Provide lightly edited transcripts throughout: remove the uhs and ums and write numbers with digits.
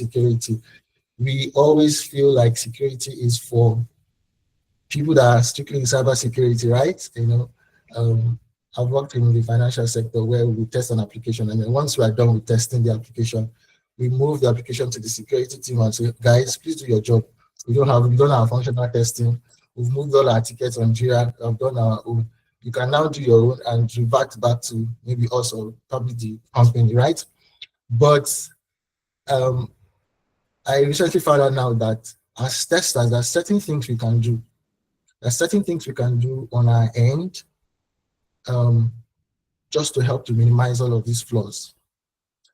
security. We always feel like security is for people that are strictly in cybersecurity, right? I've worked in the financial sector where we test an application, and then once we are done with testing the application, we move the application to the security team and say, guys, please do your job. We don't have functional testing. We've moved all our tickets on Jira. I've done our own. You can now do your own and revert back to maybe us or probably the company, right? But I recently found out now that as testers, there are certain things we can do. There are certain things we can do on our end just to help to minimize all of these flaws.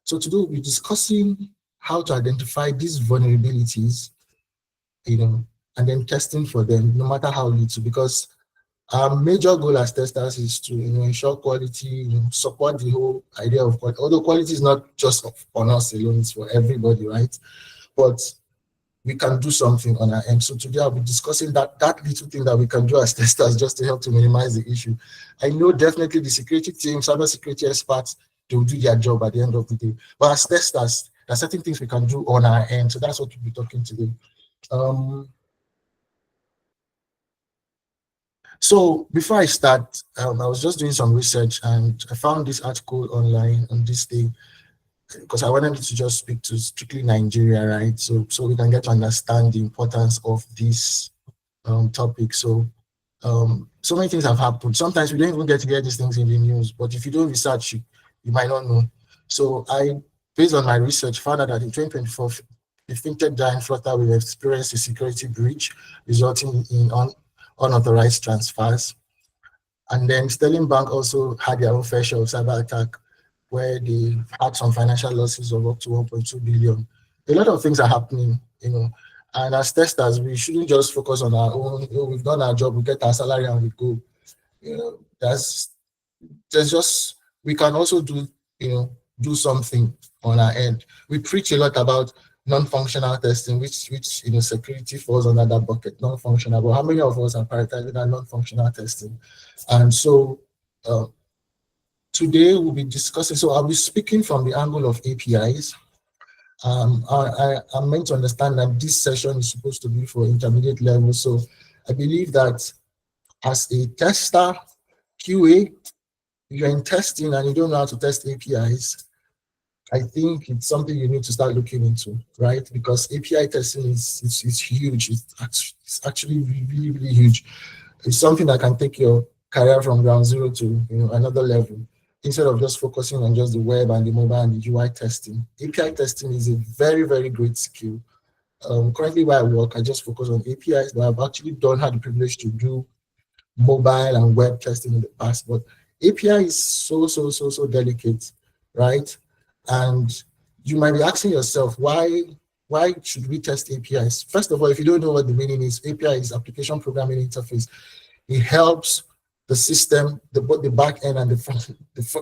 So today we'll be discussing how to identify these vulnerabilities, and then testing for them, no matter how little, because our major goal as testers is to ensure quality, support the whole idea of quality. Although quality is not just on us alone, it's for everybody, right? But we can do something on our end. So today I'll be discussing that little thing that we can do as testers just to help to minimize the issue. I know definitely the security team, cybersecurity experts, they will do their job at the end of the day. But as testers, there are certain things we can do on our end. So that's what we'll be talking today. So before I start, I was just doing some research and I found this article online on this thing because I wanted to just speak to strictly Nigeria, right? So we can get to understand the importance of this topic. So so many things have happened. Sometimes we don't even get to hear these things in the news, but if you don't research, you might not know. So I, based on my research, found out that in 2024, the fintech giant Flutterwave experienced a security breach resulting in unauthorized transfers. And then Sterling Bank also had their own fair share of cyber attack, where they had some financial losses of up to 1.2 billion. A lot of things are happening, and as testers, we shouldn't just focus on our own. We've done our job, we get our salary, and we go. We can also do something on our end. We preach a lot about non-functional testing, which security falls under that bucket, non-functional. But how many of us are prioritizing that non-functional testing? And so today we'll be discussing. So I'll be speaking from the angle of APIs. I'm meant to understand that this session is supposed to be for intermediate level. So I believe that as a tester, QA, if you're in testing and you don't know how to test APIs, I think it's something you need to start looking into, right? Because API testing is huge. It's actually really, really huge. It's something that can take your career from ground zero to another level, instead of just focusing on just the web and the mobile and the UI testing. API testing is a very, very great skill. Currently where I work, I just focus on APIs, but I've actually had the privilege to do mobile and web testing in the past. But API is so delicate, right? And you might be asking yourself, why should we test APIs? First of all, if you don't know what the meaning is, API is application programming interface. It helps the system, both the back end and the front,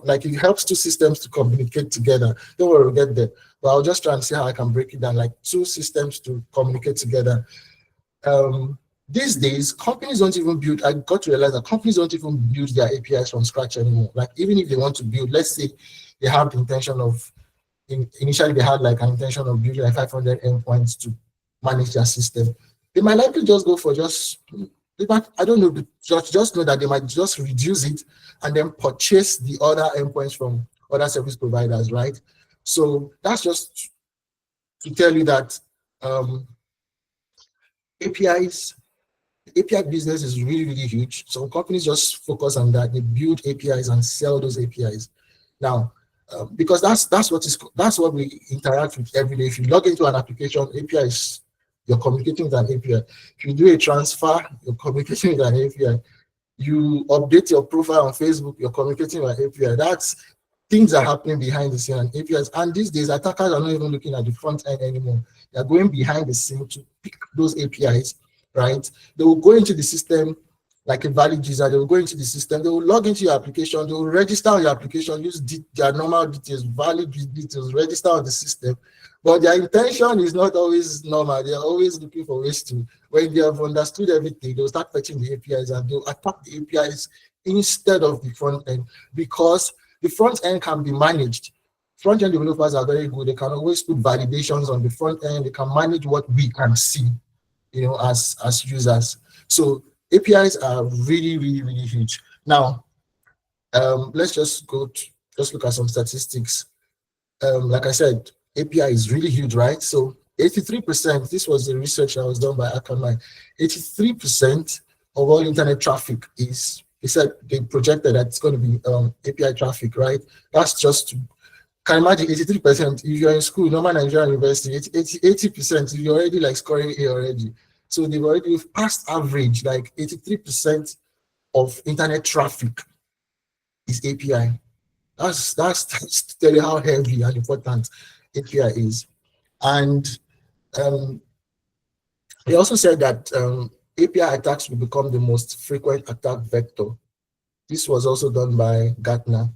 like it helps two systems to communicate together. Don't worry, we'll get there. But I'll just try and see how I can break it down, like two systems to communicate together. These days, companies don't even build, I got to realize that companies don't even build their APIs from scratch anymore. Like even if they want to build, let's say they have the intention of, initially they had like an intention of building like 500 endpoints to manage their system. They might likely just go for I don't know, just know that they might just reduce it and then purchase the other endpoints from other service providers, right? So that's just to tell you that API business is really, really huge. So companies just focus on that. They build APIs and sell those APIs. Now, because that's what we interact with every day. If you log into an application, APIs, you're communicating with an API. If you do a transfer, you're communicating with an API. You update your profile on Facebook, you're communicating with an API. That's things are happening behind the scene and APIs. And these days, attackers are not even looking at the front end anymore. They're going behind the scene to pick those APIs, right? They will go into the system like a validator. They will go into the system, they will log into your application, they will register on your application, use their normal details, valid details, register on the system. But their intention is not always normal. They are always looking for ways to, when they have understood everything, they'll start fetching the APIs and they'll attack the APIs instead of the front end, because the front end can be managed front-end developers are very good. They can always put validations on the front end. They can manage what we can see, as users. So APIs are really, really, really huge. Now, let's just look at some statistics. Like I said, API is really huge, right? So 83%, this was the research that was done by Akamai, 83% of all internet traffic they projected that it's going to be API traffic, right? That's just, can imagine 83%, if you're in school, normal Nigerian university, 80%, you're already like scoring A already. So they've already passed average, like 83% of internet traffic is API. That's telling how heavy and important API is. And they also said that API attacks will become the most frequent attack vector. This was also done by Gartner.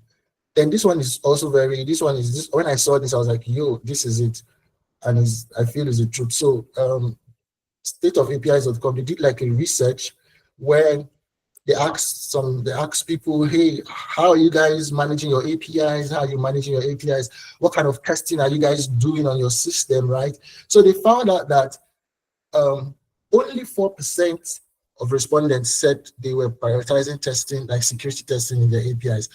Then this one is also when I saw this, I was like, yo, this is it. And I feel is the truth. So stateofapis.com, they did like a research where they asked people, hey, how are you guys managing your APIs? How are you managing your APIs? What kind of testing are you guys doing on your system, right? So they found out that only 4% of respondents said they were prioritizing testing, like security testing in their APIs.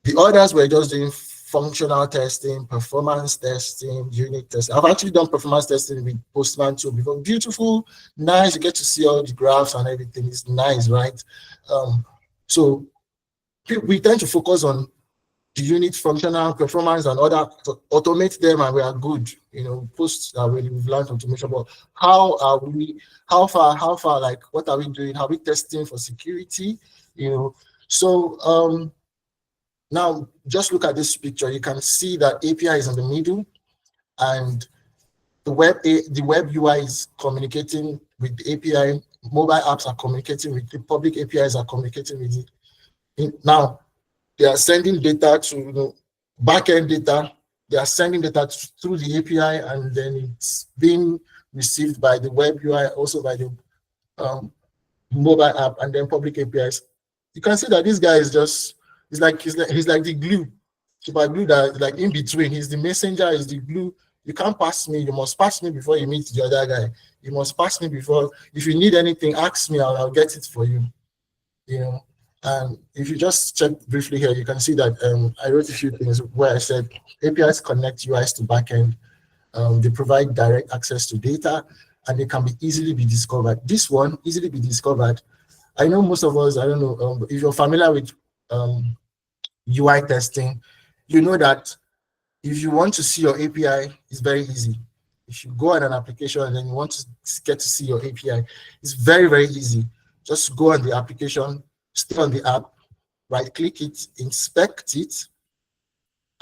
The others were just doing functional testing, performance testing, unit testing. I've actually done performance testing with Postman too before. Beautiful, nice. You get to see all the graphs and everything. It's nice, right? So we tend to focus on the unit functional performance and other to automate them, and we are good. Posts are really, we've learned automation, but how far, like what are we doing? Are we testing for security? So now just look at this picture. You can see that API is in the middle, and the web UI is communicating with the API. Mobile apps are communicating with the public APIs are communicating with it. Now they are sending data to backend data. They are sending data through the API, and then it's being received by the web UI, also by the mobile app, and then public APIs. You can see that this guy is just he's like the glue, super glue that like in between. He's the messenger, he's the glue. You can't pass me. You must pass me before you meet the other guy. You must pass me before. If you need anything, ask me. I'll get it for you. And if you just check briefly here, you can see that I wrote a few things where I said APIs connect UIs to backend. They provide direct access to data, and they can easily be discovered. This one, easily be discovered. I know most of us, I don't know, if you're familiar with UI testing, you know that if you want to see your API, it's very easy. If you go on an application and then you want to get to see your API, it's very, very easy. Just go on the application, stay on the app, right-click it, inspect it,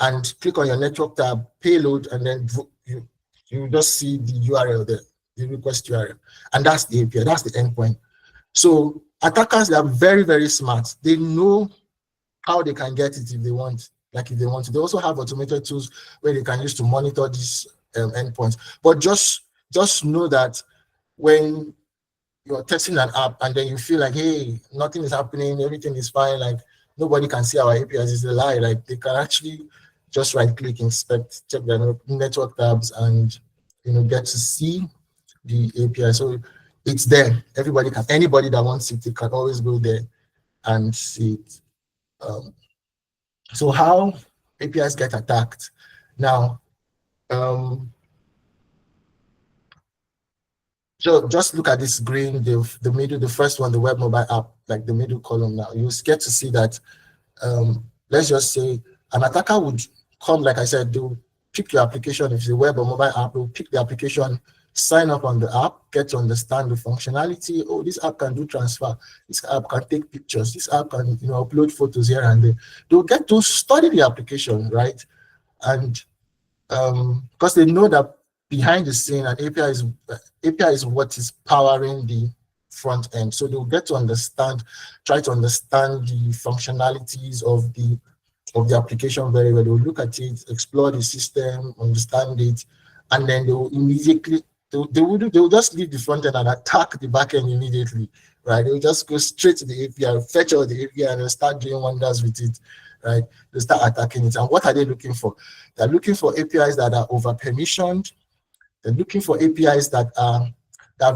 and click on your network tab, payload, and then you just see the URL there, the request URL. And that's the API, that's the endpoint. So attackers, they are very, very smart. They know how they can get it if they want, if they want to. They also have automated tools where they can use to monitor these endpoints. But just know that when you're testing an app and then you feel like, hey, nothing is happening, everything is fine, like nobody can see our APIs, is a lie. Like they can actually just right-click, inspect, check their network tabs, and get to see the API. So it's there. Anybody that wants it, they can always go there and see it. So how APIs get attacked? Now, so just look at this green, the middle, the first one, the web mobile app, like the middle column. Now you get to see that, let's just say an attacker would come, like I said, they'll pick your application. If it's a web or mobile app, they'll pick the application, sign up on the app, get to understand the functionality. Oh, this app can do transfer. This app can take pictures. This app can, upload photos here and there. They'll get to study the application, right? And because they know that behind the scene, an API is what is powering the front end. So they'll get to try to understand the functionalities of the application very well. They'll look at it, explore the system, understand it, and then they will immediately they will just leave the front end and attack the back end immediately, right? They'll just go straight to the API, fetch all the API, and start doing wonders with it. right? They start attacking it. And what are they looking for? They're looking for APIs that are over-permissioned. They're looking for APIs that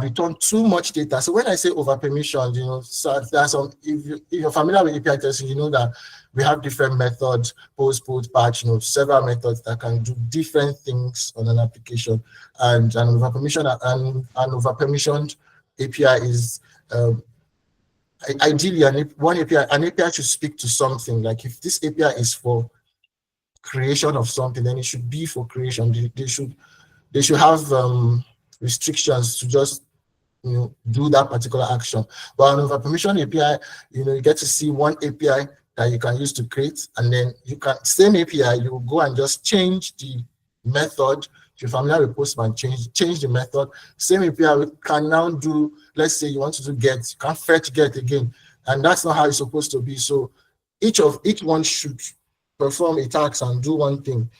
return too much data. So when I say over-permissioned, so there's some, if you're familiar with API testing, you know that we have different methods, post, patch, several methods that can do different things on an application. And an over-permissioned API is ideally an API should speak to something. Like if this API is for creation of something, then it should be for creation. They should have restrictions to just do that particular action. But on over-permission API, you get to see one API that you can use to create, and then same API, you go and just change the method. If you're familiar with Postman, change the method. Same API can now do, let's say you want to do get, you can fetch get again, and that's not how it's supposed to be. So each one should perform a task and do one thing.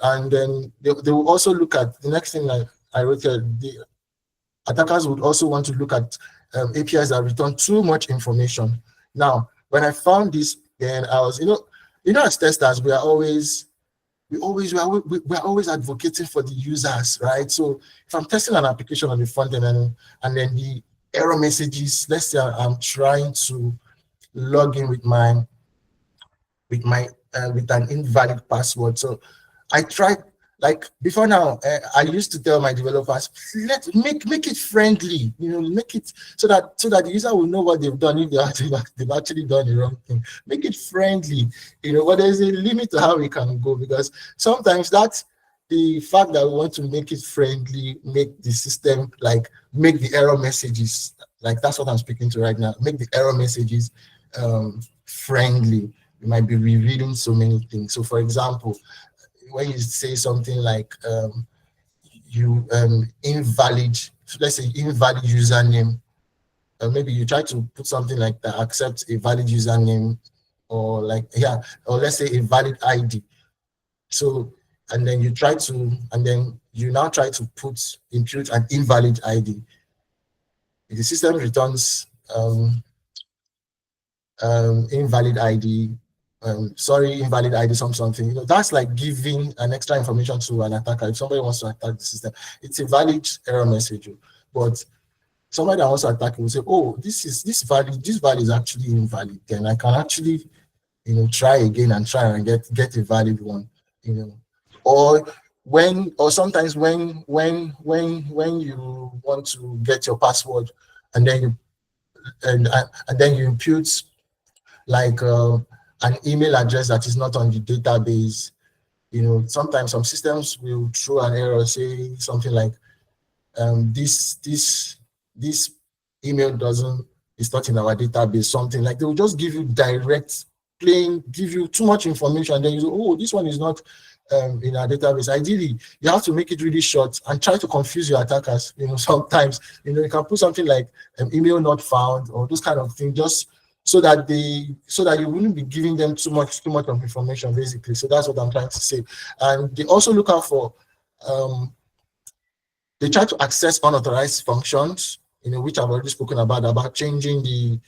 And then they will also look at the next thing, like I wrote here, the attackers would also want to look at APIs that return too much information. Now, when I found this, then I was, as testers, we are always advocating for the users, right? So if I'm testing an application on the front end and then the error messages, let's say I'm trying to log in with an invalid password. So I tried, like before now, I used to tell my developers, let's make it friendly, make it so that the user will know what they've done if they've actually done the wrong thing. Make it friendly, but there's a limit to how we can go, because sometimes that's the fact that we want to make it friendly, make the system, like make the error messages, like that's what I'm speaking to right now, make the error messages friendly. You might be revealing so many things. So for example, when you say something like invalid, let's say invalid username, maybe you try to put something like that, accept a valid username, or let's say a valid ID. So, and then you now try to impute an invalid ID. The system returns invalid ID, invalid ID, something. That's like giving an extra information to an attacker. If somebody wants to attack the system, it's a valid error message. But somebody that wants to attack will say, oh, this value is actually invalid. Then I can actually, try again and try and get a valid one. Or sometimes when you want to get your password and then you impute like an email address that is not on the database. Sometimes some systems will throw an error, say something like this email is not in our database, something like. They will just give you give you too much information, and then you say, oh, this one is not in our database. Ideally, you have to make it really short and try to confuse your attackers. Sometimes you can put something like email not found or those kind of things, just so that you wouldn't be giving them too much of information, basically. So that's what I'm trying to say. And they also look out for they try to access unauthorized functions, which I've already spoken about changing the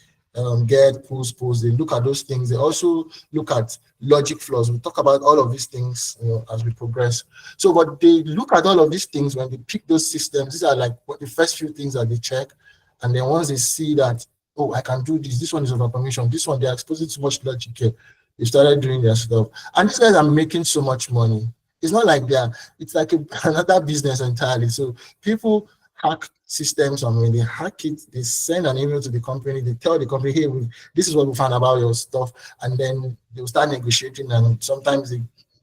get, post. They look at those things. They also look at logic flaws. We talk about all of these things as we progress. So what they look at all of these things when they pick those systems, these are like the first few things that they check. And then once they see that, oh, I can do this one is over permission, this one they're exposing too much logic here, they started doing their stuff. And these guys are making so much money. It's not like it's like another business entirely. So people hack systems, and when they hack it, they send an email to the company, they tell the company, hey, this is what we found about your stuff, and then they'll start negotiating, and sometimes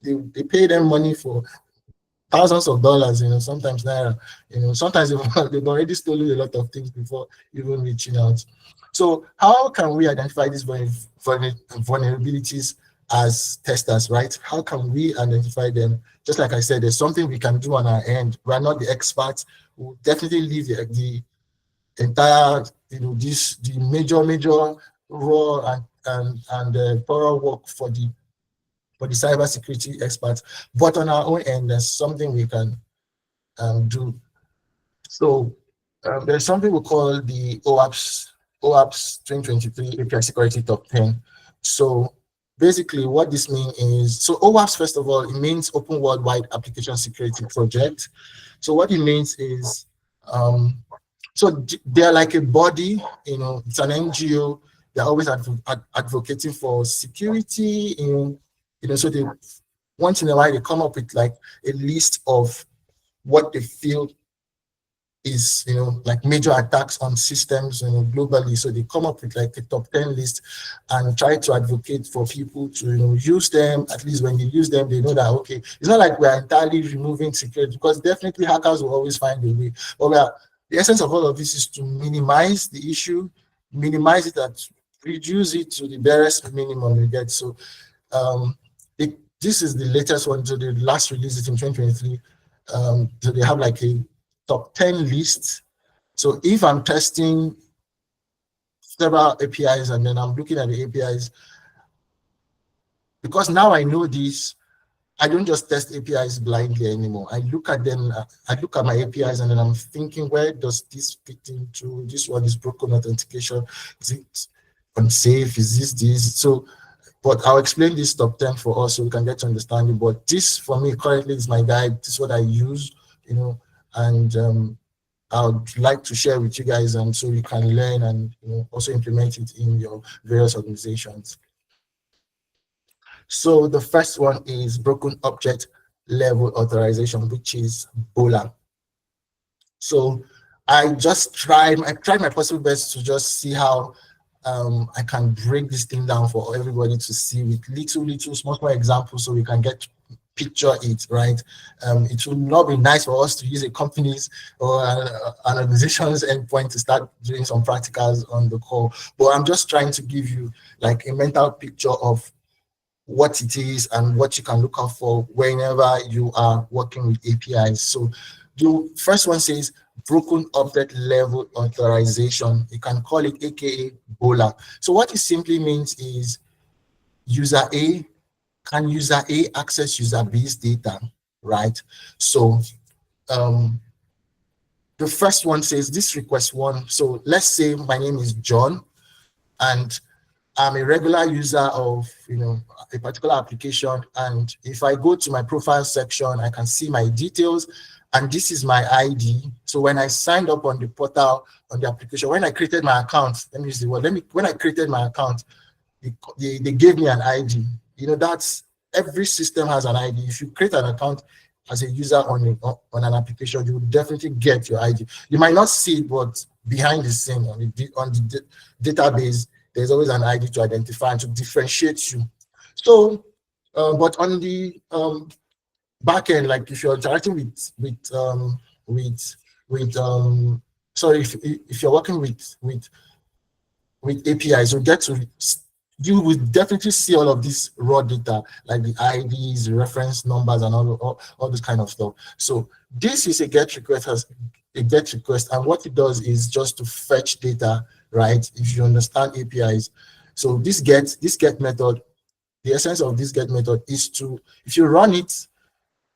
they pay them money for thousands of dollars, sometimes naira, sometimes they've already stolen a lot of things before even reaching out. So how can we identify these vulnerabilities as testers, right? How can we identify them? Just like I said, there's something we can do on our end. We're not the experts. We'll definitely leave the entire, the major raw and thorough work for the cybersecurity experts. But on our own end, there's something we can do. So there's something we call the OWASP 2023 API Security Top 10. So basically what this means is, so OWASP, first of all, it means Open Worldwide Application Security Project. So what it means is, so they're like a body, it's an NGO. They're always advocating for security, so they, once in a while, they come up with like a list of what they feel is, like major attacks on systems, globally. So they come up with like a top 10 list and try to advocate for people to, use them. At least when they use them, they know that, okay, it's not like we're entirely removing security, because definitely hackers will always find a way. But the essence of all of this is to minimize the issue, minimize it, and reduce it to the barest minimum you get. So this is the latest one. So the last release is in 2023. So they have like a top 10 list. So if I'm testing several APIs and then I'm looking at the APIs, because now I know this, I don't just test APIs blindly anymore. I look at them, I look at my APIs, and then I'm thinking, where does this fit into? This one is broken authentication. Is it unsafe? Is this? So, but I'll explain this top 10 for us so we can get to understand it. But this, for me, currently is my guide. This is what I use, and I would like to share with you guys, and so you can learn and also implement it in your various organizations. So the first one is broken object level authorization, which is BOLA. So I tried my possible best to just see how I can break this thing down for everybody to see with little small examples, so we can get picture it, right? It will not be nice for us to use a company's or an organization's endpoint to start doing some practicals on the call, but I'm just trying to give you like a mental picture of what it is and what you can look out for whenever you are working with APIs. So the first one says broken object level authorization. You can call it AKA BOLA. So what it simply means is user A, can user A access user B's data, right? So the first one says this request one. So let's say my name is John, and I'm a regular user of a particular application, and if I go to my profile section, I can see my details, and this is my ID. So when I signed up on the portal, on the application, when I created my account, let me use the word, when I created my account, they gave me an ID. That's, every system has an ID. If you create an account as a user on an application, you will definitely get your ID. You might not see it, but behind the scene on the database, there's always an ID to identify and to differentiate you. So, but on the back end, like if you're interacting if you're working with APIs, you will definitely see all of this raw data, like the IDs, the reference numbers, and all this kind of stuff. So this is a GET request, and what it does is just to fetch data, right? If you understand APIs. So this get method, the essence of this get method is to, if you run it,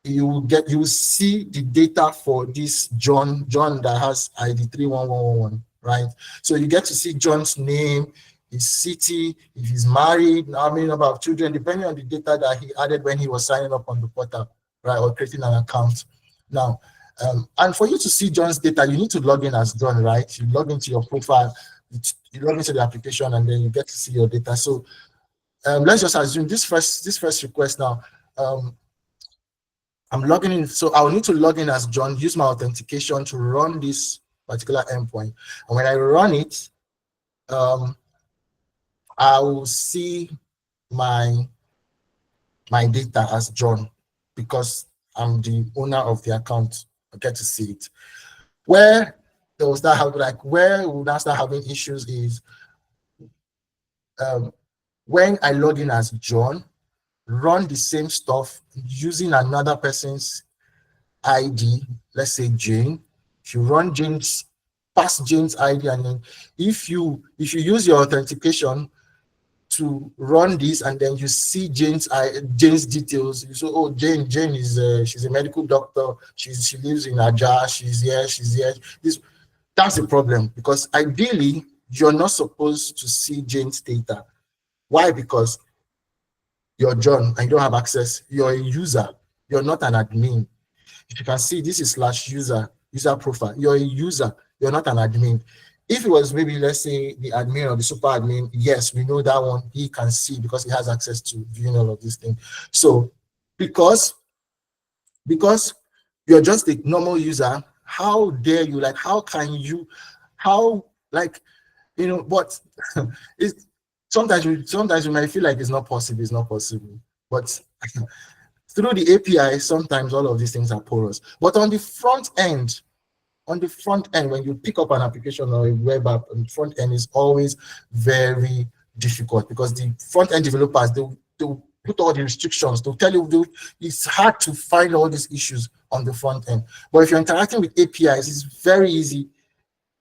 you will see the data for this John that has ID 31111, right? So you get to see John's name, his city, if he's married, how many number of children, depending on the data that he added when he was signing up on the portal, right, or creating an account. Now, and for you to see John's data, you need to log in as John, right? You log into your profile, you log into the application, and then you get to see your data. So let's just assume this first request now. I'm logging in, so I'll need to log in as John, use my authentication to run this particular endpoint. And when I run it, I will see my data as John, because I'm the owner of the account. I get to see it. Where we'll now start having issues is when I log in as John, run the same stuff using another person's ID, let's say Jane. If you run Jane's, pass Jane's ID, and then if you use your authentication to run this, and then you see Jane's details, you say, oh, Jane is she's a medical doctor, she lives in Aja, she's here. That's a problem, because ideally you're not supposed to see Jane's data. Why? Because you're John and you don't have access, you're a user, you're not an admin. If you can see, this is /user, user profile. You're a user, you're not an admin. If it was maybe, let's say, the admin or the super admin, yes, we know that one, he can see because he has access to viewing all of these things. So because you're just a normal user, how dare you, like, how can you, how, like, you know, but it's sometimes you might feel like it's not possible, but through the API, sometimes all of these things are porous. But on the front end, when you pick up an application or a web app, the front end is always very difficult because the front end developers, they'll put all the restrictions, they'll tell you it's hard to find all these issues on the front end. But if you're interacting with APIs, it's very easy,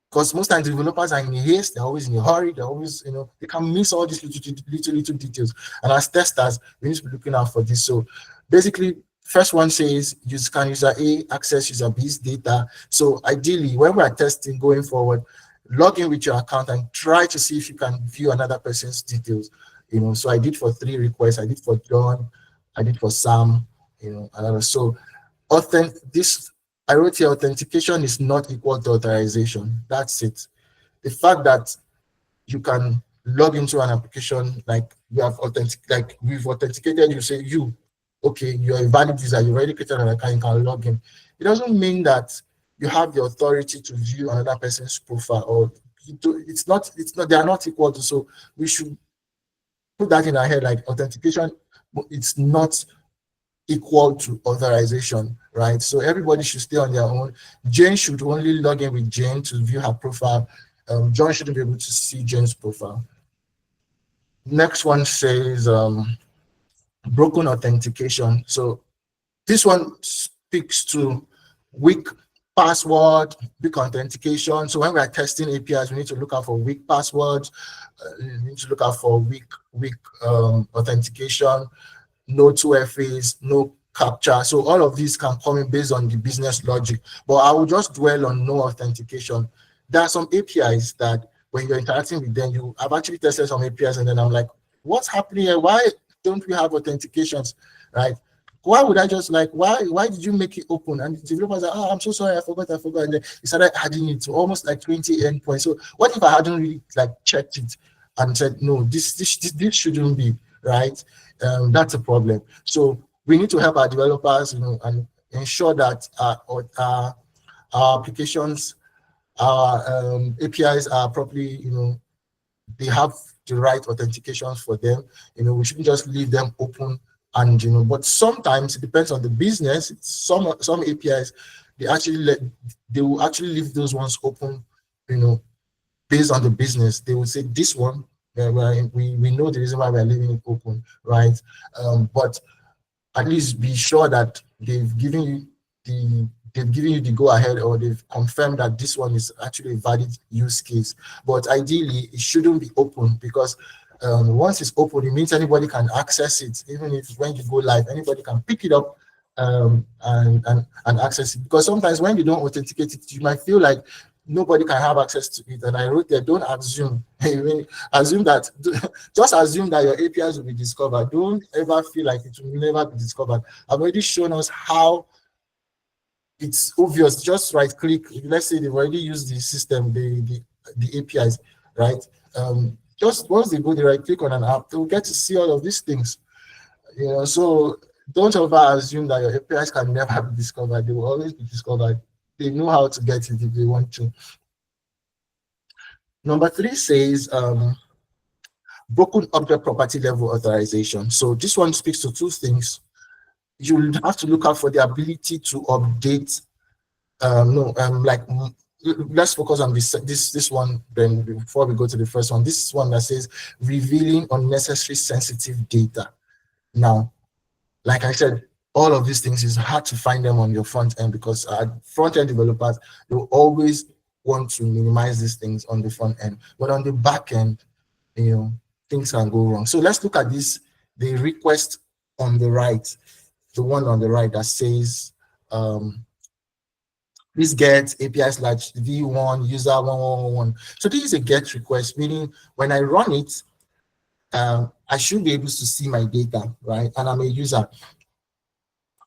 because most times developers are in a haste, they're always in a hurry, they're always, you know, they can miss all these little details. And as testers, we need to be looking out for this. So basically, first one says can user A access user B's data. So ideally, when we are testing going forward, log in with your account and try to see if you can view another person's details. You know, so I did for 3 requests, I did for John, I did for Sam, you know, and so I wrote here, authentication is not equal to authorization. That's it. The fact that you can log into an application, like we've authenticated, you say okay, you're a valid user, you already created an account, you can log in. It doesn't mean that you have the authority to view another person's profile, or it's not, they are not equal to, so we should put that in our head, like authentication, it's not equal to authorization, right? So everybody should stay on their own. Jane should only log in with Jane to view her profile. John shouldn't be able to see Jane's profile. Next one says broken authentication. So this one speaks to weak password, weak authentication. So when we are testing APIs, we need to look out for weak passwords. We need to look out for weak authentication. No 2FAs, no captcha. So all of these can come in based on the business logic. But I will just dwell on no authentication. There are some APIs that when you're interacting with them, I've actually tested some APIs and then I'm like, what's happening here? Why don't we have authentications, right? Why would I just why did you make it open? And the developers are, oh, I'm so sorry, I forgot. And then he started adding it to almost like 20 endpoints. So what if I hadn't really checked it and said, no, this shouldn't be, right? That's a problem. So we need to help our developers, and ensure that our applications, our APIs are properly, they have the right authentications for them. We shouldn't just leave them open. And but sometimes it depends on the business. Some APIs, they will actually leave those ones open, based on the business. They will say this one, we know the reason why we're leaving it open, right? But at least be sure that they've given you the go ahead, or they've confirmed that this one is actually a valid use case. But ideally, it shouldn't be open, because once it's open, it means anybody can access it. Even if when you go live, anybody can pick it up and access it. Because sometimes when you don't authenticate it, you might feel like nobody can have access to it. And I wrote there, don't assume. Assume that, just assume that your APIs will be discovered. Don't ever feel like it will never be discovered. I've already shown us how it's obvious. Just right click. Let's say they've already used the system, the APIs, right? Just once they go, they right click on an app, they'll get to see all of these things. So don't ever assume that your APIs can never be discovered. They will always be discovered. They know how to get it if they want to. Number 3 says broken object property level authorization. So this one speaks to 2 things. You have to look out for the ability to update. Let's focus on this one then before we go to the first one. This is one that says revealing unnecessary sensitive data. Now, like I said, all of these things is hard to find them on your front end, because front end developers, they will always want to minimize these things on the front end. But on the back end, things can go wrong. So let's look at this, the request on the right, the one on the right that says, please get API/v1 user 1111. So this is a GET request, meaning when I run it, I should be able to see my data, right? And I'm a user.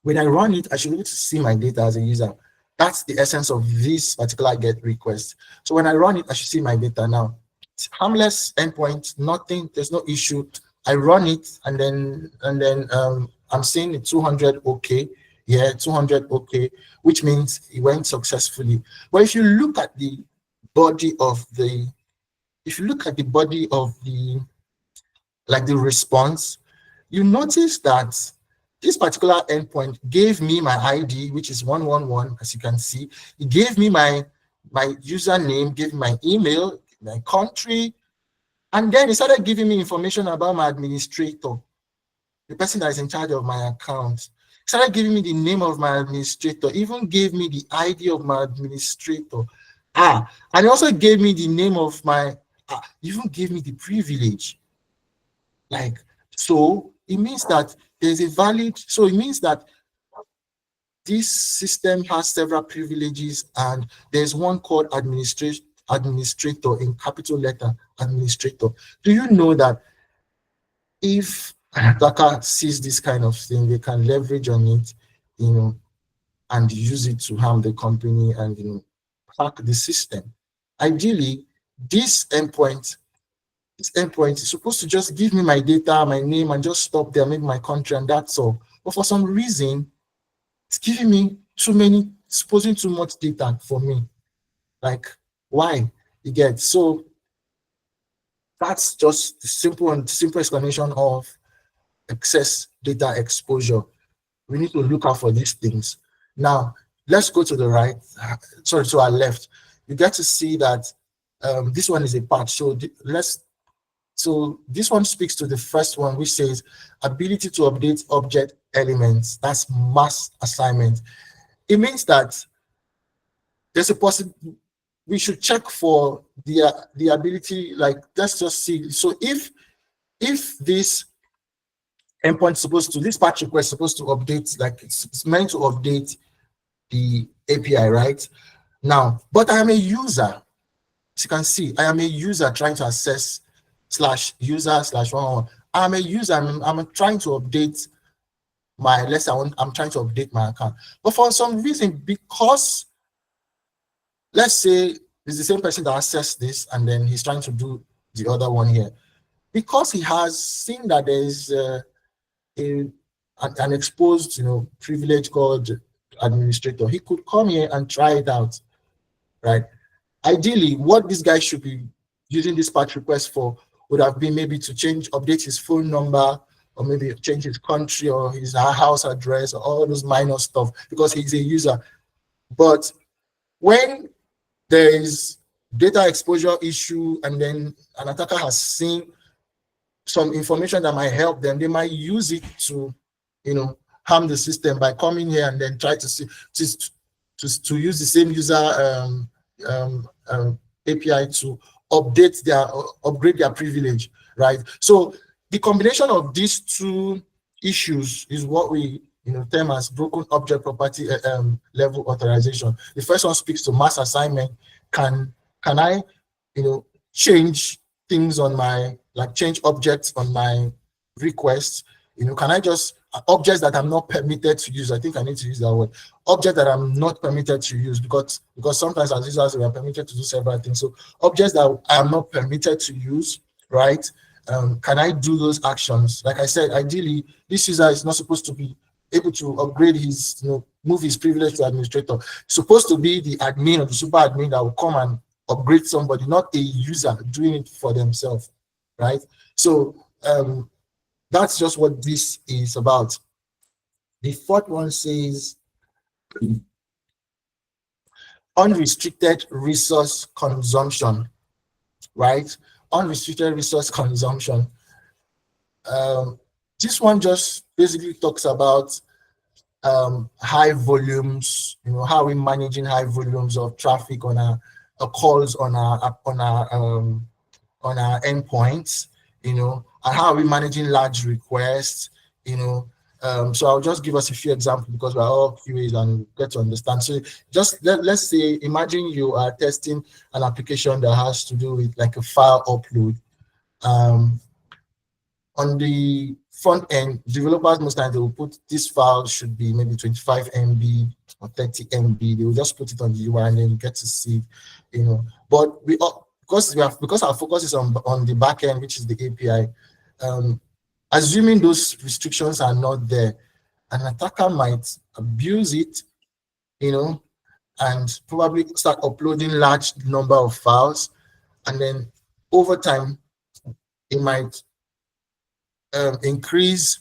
When I run it, I should be able to see my data as a user. That's the essence of this particular GET request. So when I run it, I should see my data now. It's harmless endpoint, nothing, there's no issue. I run it, and then I'm seeing it 200 okay. Yeah, 200 okay, which means it went successfully. But if you look at the body of the, like the response, you notice that this particular endpoint gave me my ID, which is 111, as you can see. It gave me my username, gave me my email, my country, and then it started giving me information about my administrator, the person that is in charge of my account. It started giving me the name of my administrator, even gave me the ID of my administrator. And it also gave me the name of my, even gave me the privilege. Like, so it means that there's a valid, so it means that this system has several privileges, and there's one called administrator in capital letter, administrator. Do you know that if an attacker sees this kind of thing, they can leverage on it, and use it to harm the company and, hack the system? Ideally, this endpoint is supposed to just give me my data, my name, and just stop there, make my country, and that's all. But for some reason, it's giving me supposing too much data for me. Like, why? You get? So that's just the simple explanation of excess data exposure. We need to look out for these things. Now, let's go to the right, sorry, to our left. You get to see that this one is a patch. So this one speaks to the first one, which says ability to update object elements. That's mass assignment. It means that there's a possibility we should check for the ability. Like, let's just see. So if this endpoint this patch request supposed to update, like it's meant to update the API, right? Now, but I am a user. As you can see, I am a user trying to access /user/111. I'm a user. I'm trying to update my, I'm trying to update my account. But for some reason, because let's say it's the same person that accessed this, and then he's trying to do the other one here, because he has seen that there is an exposed, privilege called administrator, he could come here and try it out, right? Ideally, what this guy should be using this patch request for would have been maybe to update his phone number, or maybe change his country or his house address, or all those minor stuff, because he's a user. But when there is data exposure issue, and then an attacker has seen some information that might help them, they might use it to, harm the system by coming here and then try to use the same user API to upgrade their privilege, right? So the combination of these two issues is what we term as broken object property level authorization. The first one speaks to mass assignment. Can I change things on my, change objects on my request? Can I just objects that I'm not permitted to use? I think I need to use that word. Objects that I'm not permitted to use, because sometimes as users we are permitted to do several things. So objects that I am not permitted to use, right? Can I do those actions? Like I said, ideally, this user is not supposed to be able to upgrade his, move his privilege to administrator. It's supposed to be the admin or the super admin that will come and upgrade somebody, not a user doing it for themselves, right? So that's just what this is about. The fourth one says unrestricted resource consumption, right? Unrestricted resource consumption. This one just basically talks about high volumes, how we're managing high volumes of traffic on our calls on our endpoints, and how we're managing large requests, so I'll just give us a few examples because we're all QAs and get to understand. So just let's say, imagine you are testing an application that has to do with like a file upload. on the front end, developers most times they will put this file should be maybe 25 MB or 30 MB. They will just put it on the UI and then you get to see, you know. But because our focus is on the back end, which is the API. Assuming those restrictions are not there, an attacker might abuse it, you know, and probably start uploading large number of files, and then over time it might increase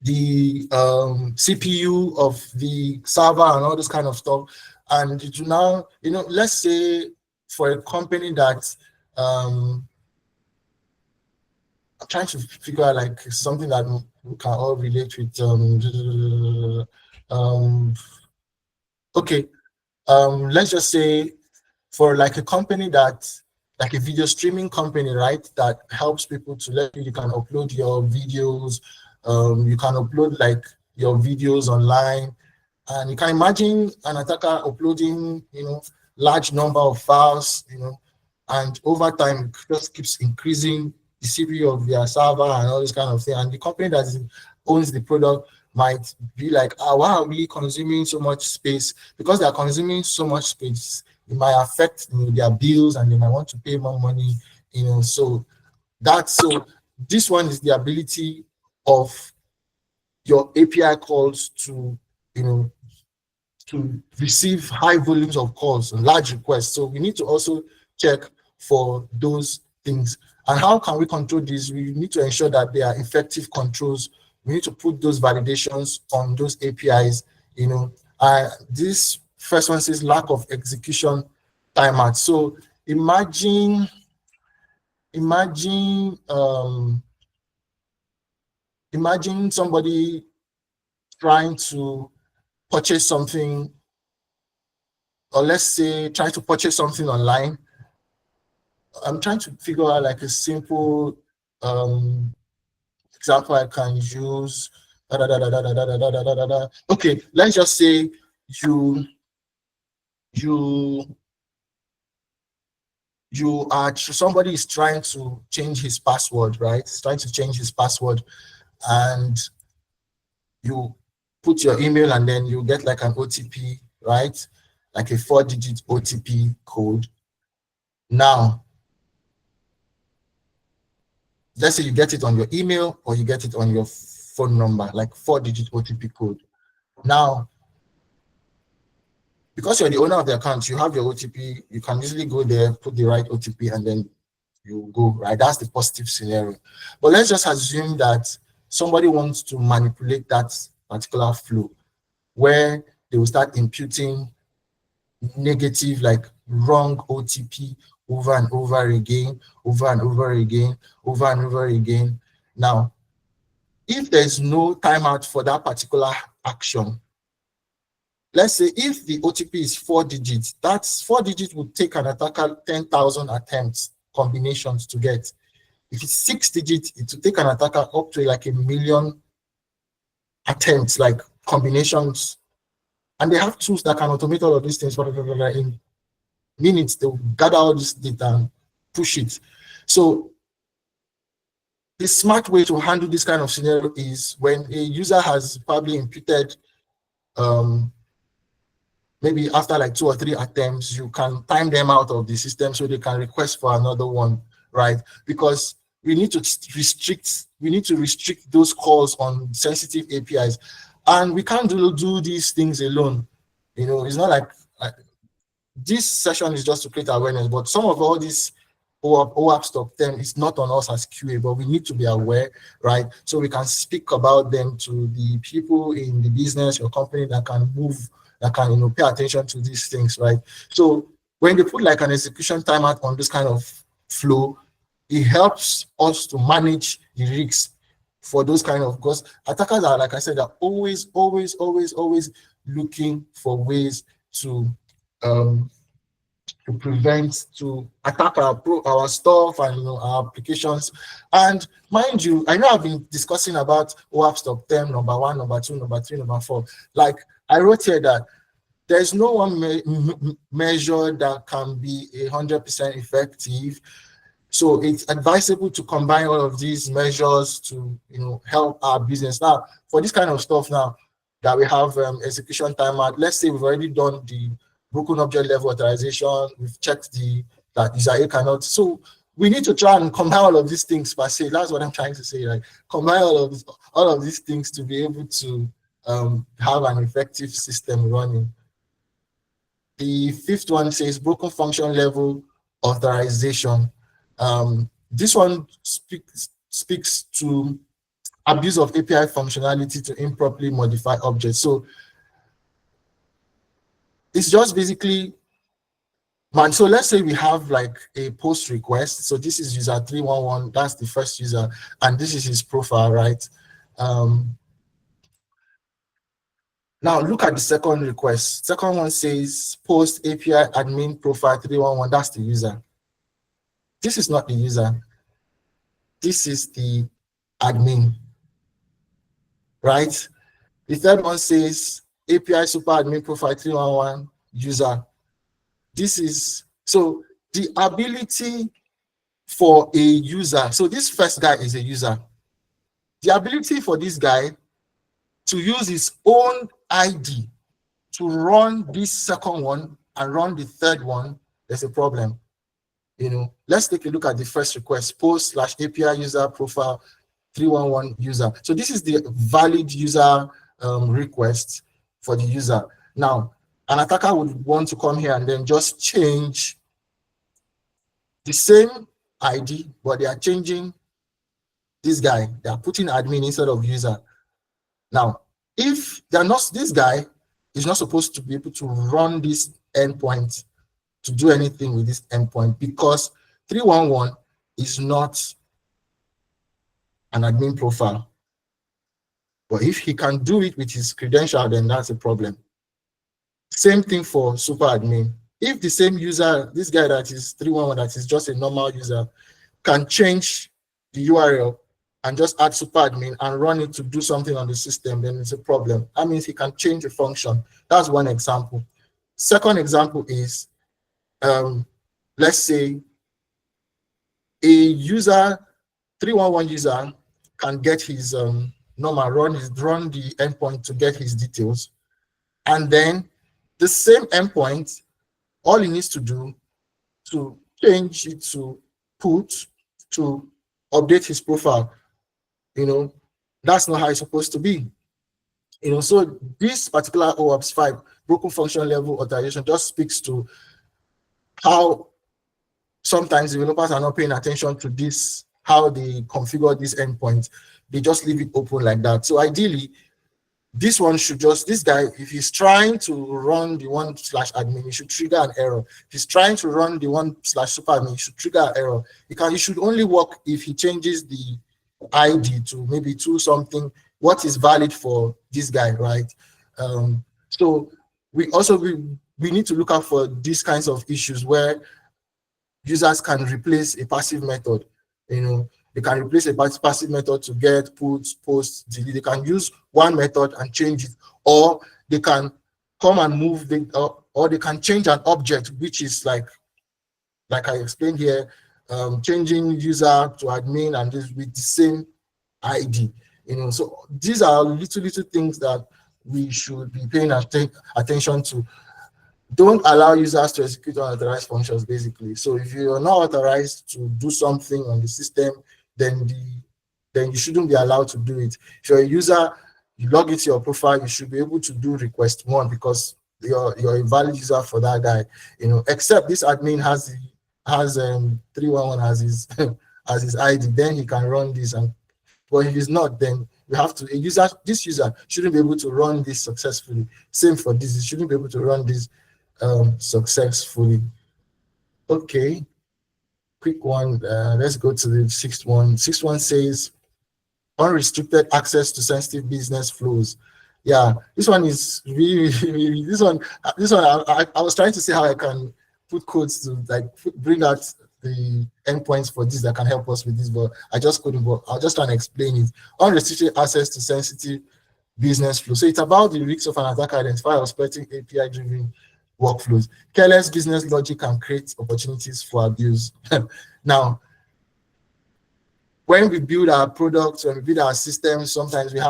the CPU of the server and all this kind of stuff. And it will now, you know, let's say for a company that I'm trying to figure out like something that we can all relate with. Okay, let's just say for like a company that, like a video streaming company, right, that helps people to let you can upload your videos, you can upload like your videos online, and you can imagine an attacker uploading, you know, large number of files, you know, and over time it just keeps increasing the CPU of their server and all this kind of thing. And the company that owns the product might be like, why are we consuming so much space? Because they are consuming so much space, it might affect, you know, their bills, and they might want to pay more money, you know. So this one is the ability of your API calls to, you know, to receive high volumes of calls and large requests. So we need to also check for those things. And how can we control this? We need to ensure that they are effective controls. We need to put those validations on those APIs, you know. This first one says lack of execution timeout. So imagine somebody trying to purchase something, or let's say try to purchase something online. I'm trying to figure out like a simple example I can use. Okay, let's just say somebody is trying to change his password, right? He's trying to change his password, and you put your email and then you get like an OTP, right? Like a 4-digit OTP code. Now, let's say you get it on your email or you get it on your phone number, like 4-digit OTP code. Now, because you're the owner of the account, you have your OTP, you can easily go there, put the right OTP, and then you go, right? That's the positive scenario. But let's just assume that somebody wants to manipulate that particular flow, where they will start imputing negative, like wrong OTP over and over again, over and over again, over and over again. Now, if there's no timeout for that particular action, let's say if the OTP is 4 digits, that's 4 digits would take an attacker 10,000 attempts, combinations to get. If it's 6 digits, it will take an attacker up to like 1 million attempts, like combinations. And they have tools that can automate all of these things in minutes. They'll gather all this data and push it. So the smart way to handle this kind of scenario is when a user has probably imputed, maybe after like 2 or 3 attempts, you can time them out of the system so they can request for another one, right? Because we need to restrict those calls on sensitive APIs. And we can't do these things alone. You know, it's not like this session is just to create awareness, but some of all these OWASP top 10 is not on us as QA, but we need to be aware, right? So we can speak about them to the people in the business, your company that can move, that can, you know, pay attention to these things, right? So when they put like an execution timeout on this kind of flow, it helps us to manage the risks for those kind of, because attackers are, like I said, are always looking for ways to prevent, to attack our stuff and, you know, our applications. And mind you, I know I've been discussing about OWASP top 10, number 1, number 2, number 3, number 4. Like I wrote here that there's no one measure that can be 100% effective. So it's advisable to combine all of these measures to help our business. Now, for this kind of stuff now that we have execution timeout, let's say we've already done the broken object level authorization, we've checked that user A cannot. So we need to try and combine all of these things per se. That's what I'm trying to say. Like combine all of these things to be able to have an effective system running. The fifth one says broken function level authorization. This one speaks to abuse of API functionality to improperly modify objects. So it's just basically, so let's say we have like a post request. So this is user 311, that's the first user, and this is his profile, right? Now look at the second request. Second one says post API admin profile 311, that's the user. This is not the user. This is the admin, right? The third one says API super admin profile 311 user. This is, so the ability for a user, so this first guy is a user. The ability for this guy to use his own ID to run this second one and run the third one, there's a problem. Let's take a look at the first request, post/API user profile 311 user. So this is the valid user request for the user. Now, an attacker would want to come here and then just change the same ID, but they are changing this guy. They are putting admin instead of user. Now, if they're not, this guy is not supposed to be able to run this endpoint, to do anything with this endpoint, because 311 is not an admin profile. But if he can do it with his credential, then that's a problem. Same thing for super admin. If the same user, this guy that is 311, that is just a normal user, can change the URL and just add super admin and run it to do something on the system, then it's a problem. That means he can change the function. That's one example. Second example is, let's say a user, 311 user, can get his normal run the endpoint to get his details, and then the same endpoint, all he needs to do to change it to update his profile, that's not how it's supposed to be. So this particular OWASP 5 broken function level authorization just speaks to how sometimes developers are not paying attention to this, how they configure this endpoint. They just leave it open like that. So ideally, this one should just, this guy, if he's trying to run the /admin, he should trigger an error. If he's trying to run the /super admin, he should trigger an error. It should only work if he changes the ID to maybe to something what is valid for this guy, right? So we need to look out for these kinds of issues where users can replace a passive method. They can replace a passive method to get, put, post, delete. They can use one method and change it, or they can come and move or they can change an object, which is like I explained here, changing user to admin and this with the same ID. So these are little things that we should be paying attention to. Don't allow users to execute unauthorized functions, basically. So if you are not authorized to do something on the system, then you shouldn't be allowed to do it. If you're a user, you log into your profile, you should be able to do request one because you're a valid user for that guy. Except this admin has 311 as his as his ID, then he can run this. But if he's not, then you have to this user shouldn't be able to run this successfully. Same for this, it shouldn't be able to run this successfully. Okay, quick one. Let's go to the sixth one. Sixth one says unrestricted access to sensitive business flows. Yeah, this one is really this one I was trying to see how I can put codes to bring out the endpoints for this that can help us with this, but I just couldn't. But I'll just try and explain it. Unrestricted access to sensitive business flow. So it's about the risks of an attacker identify or exploiting API-driven workflows. Careless business logic can create opportunities for abuse. Now, when we build our products, when we build our systems, sometimes we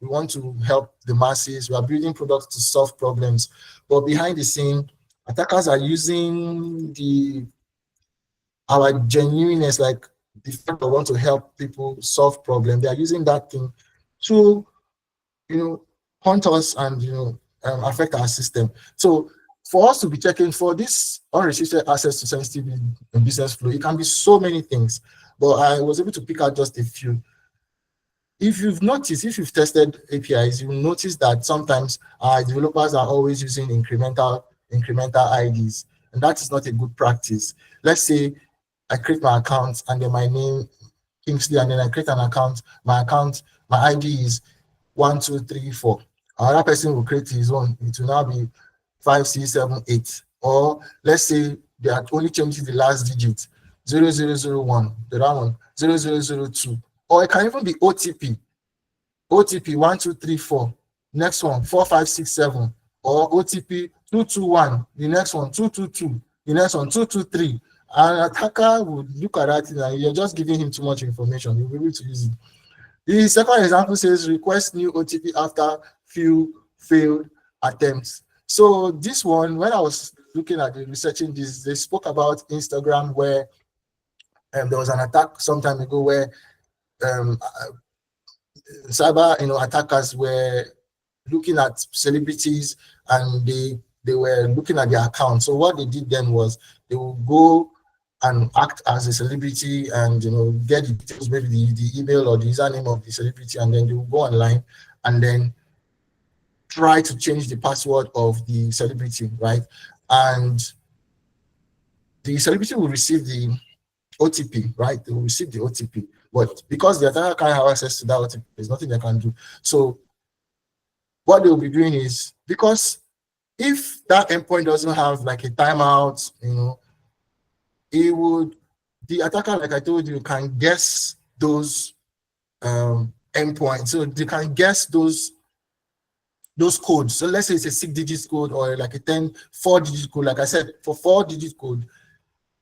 want to help the masses. We are building products to solve problems, but behind the scene, attackers are using our genuineness, like the fact that we want to help people solve problems. They are using that thing to, hunt us and affect our system. So for us to be checking for this unrestricted access to sensitive business flow, it can be so many things, but I was able to pick out just a few. If you've tested APIs, you'll notice that sometimes our developers are always using incremental IDs, and that is not a good practice. Let's say I create my account and then my name Kingsley, and then I create an account, my ID is 1, 2, 3, 4. Another person will create his own. It will now be 5, 6, 7, 8. Or let's say they are only changing the last digit, 0001, the other one, 0002. Or it can even be OTP. OTP 1, 2, 3, 4. Next one, 4, 5, 6, 7. Or OTP 221. The next one, 222. The next one, 223. An attacker would look at that and you're just giving him too much information. You'll be able to use it. The second example says request new OTP after few failed attempts. So this one, when I was looking at researching this, they spoke about Instagram where there was an attack some time ago where cyber attackers were looking at celebrities and they were looking at their account. So what they did then was they would go and act as a celebrity and get the details, maybe the email or the username of the celebrity, and then they will go online and then try to change the password of the celebrity, right? And the celebrity will receive the OTP, right? They will receive the OTP, but because the attacker can't have access to that OTP, there's nothing they can do. So what they will be doing is, because if that endpoint doesn't have like a timeout, the attacker, like I told you, can guess those endpoints. So they can guess those codes. So let's say it's a 6-digit code or like a 4-digit code. Like I said, for 4-digit code,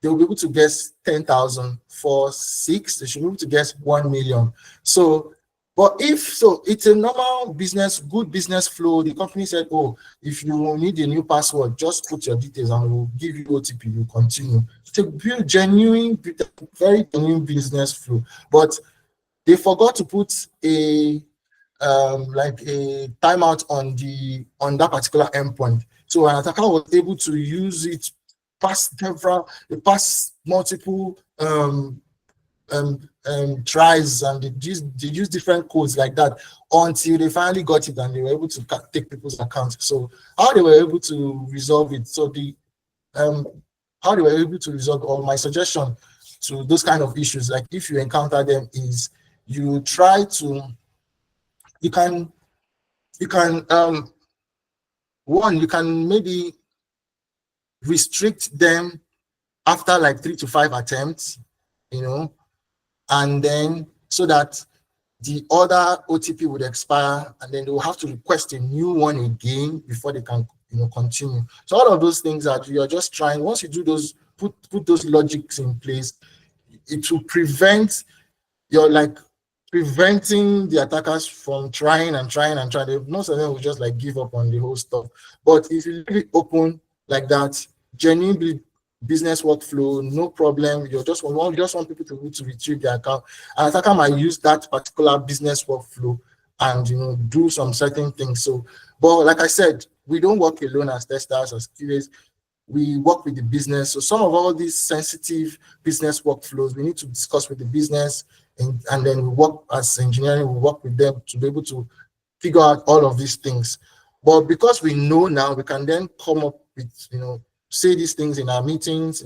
they will be able to guess 10,000. For 6, they should be able to guess 1 million. So, but it's a normal good business flow. The company said, oh, if you need a new password, just put your details and we'll give you OTP, you continue. To build very genuine business flow. But they forgot to put a timeout on that particular endpoint. So an attacker was able to use it past multiple tries, and they use different codes like that until they finally got it and they were able to take people's accounts. So how they were able to resolve it? So how they were able to resolve, or my suggestion to those kind of issues, like if you encounter them, is you try to, you can maybe restrict them after like 3 to 5 attempts, and then so that the other OTP would expire, and then they will have to request a new one again before they can continue. So all of those things that you're just trying, once you do those, put those logics in place, it will prevent preventing the attackers from trying. Most of them will just like give up on the whole stuff. But if you leave it open like that, genuinely business workflow, no problem. You just want people to retrieve their account. An attacker might use that particular business workflow and do some certain things. So, but like I said, we don't work alone as testers, as QAs. We work with the business. So some of all these sensitive business workflows, we need to discuss with the business, and then we work as engineering, we work with them to be able to figure out all of these things. But because we know now, we can then come up with, say these things in our meetings,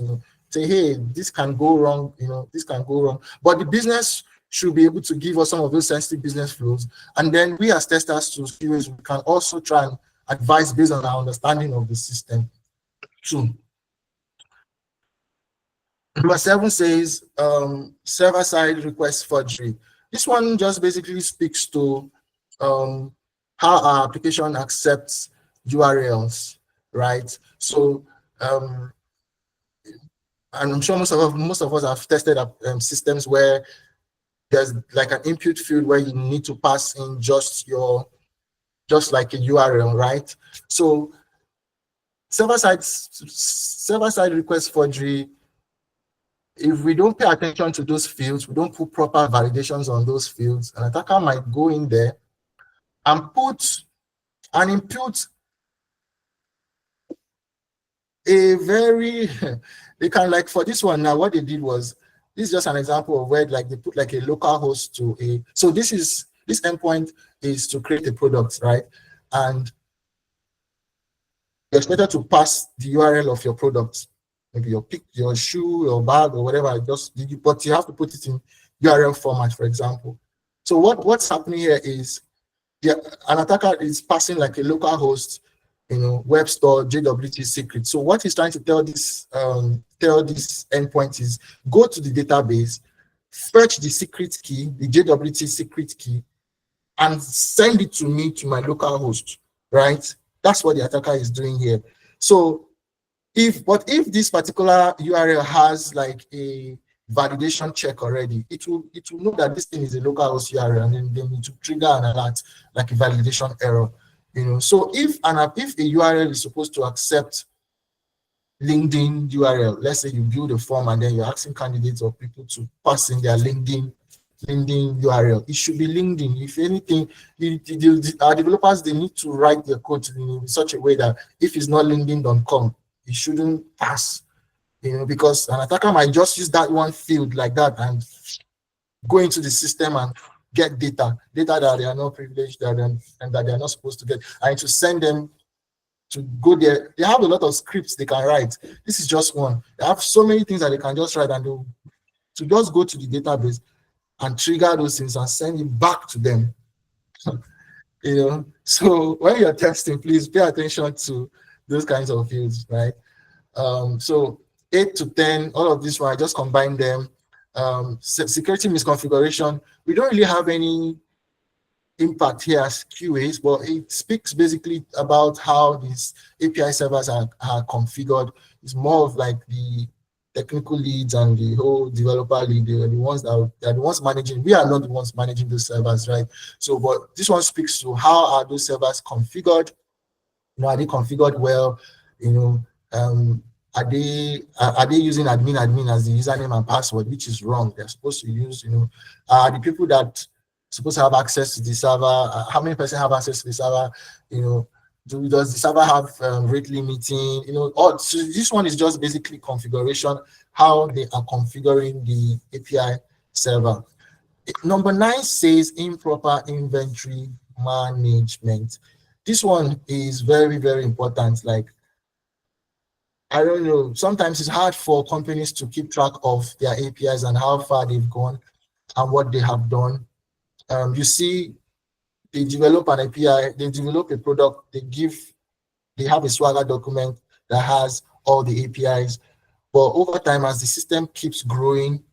say, hey, this can go wrong, this can go wrong. But the business should be able to give us some of those sensitive business flows. And then we as testers to QAs, we can also try and advise based on our understanding of the system too. Number 7 says server-side request forgery. This one just basically speaks to how our application accepts URLs, right? So, and I'm sure most of us have tested systems where there's like an input field where you need to pass in just like a URL, right? So server-side request forgery, if we don't pay attention to those fields, we don't put proper validations on those fields, an attacker might go in there and input a very, they can, like for this one now, what they did was, this is just an example of where like they put like a local host to a, so this endpoint is to create a product, right? And you're expected to pass the URL of your product, maybe your shoe, your bag, or whatever. But you have to put it in URL format, for example. So what's happening here is, an attacker is passing like a local host, web store JWT secret. So what he's trying to tell this endpoint is, go to the database, fetch the secret key, the JWT secret key, and send it to me to my local host, right? That's what the attacker is doing here. So if this particular URL has like a validation check already, it will know that this thing is a local host URL, and then they need to trigger an alert like a validation error. So if a URL is supposed to accept LinkedIn URL, let's say you build a form and then you're asking candidates or people to pass in their LinkedIn URL, it should be LinkedIn. If anything, our developers, they need to write their code in such a way that if it's not linkedin.com, it shouldn't pass, because an attacker might just use that one field like that and go into the system and get data that they are not privileged and that they are not supposed to get, and to send them to go there. They have a lot of scripts they can write. This is just one. They have so many things that they can just write, and to just go to the database and trigger those things and send it back to them. So when you're testing, please pay attention to those kinds of fields, right? So 8 to 10, all of this one, I just combine them. Security misconfiguration, we don't really have any impact here as QAs, but it speaks basically about how these API servers are configured. It's more of like the technical leads and the whole developer lead, they're the ones managing. We are not the ones managing those servers, right? So, but this one speaks to how are those servers configured? Are they configured well? Are they using admin as the username and password, which is wrong? They're supposed to use, the people that supposed to have access to the server, how many person have access to the server? Does the server have rate limiting? So this one is just basically configuration, how they are configuring the API server. Number 9 says improper inventory management. This one is very, very important. Like, I don't know, sometimes it's hard for companies to keep track of their APIs and how far they've gone and what they have done. You see, they develop an API, they develop a product, they have a Swagger document that has all the APIs. But over time, as the system keeps growing,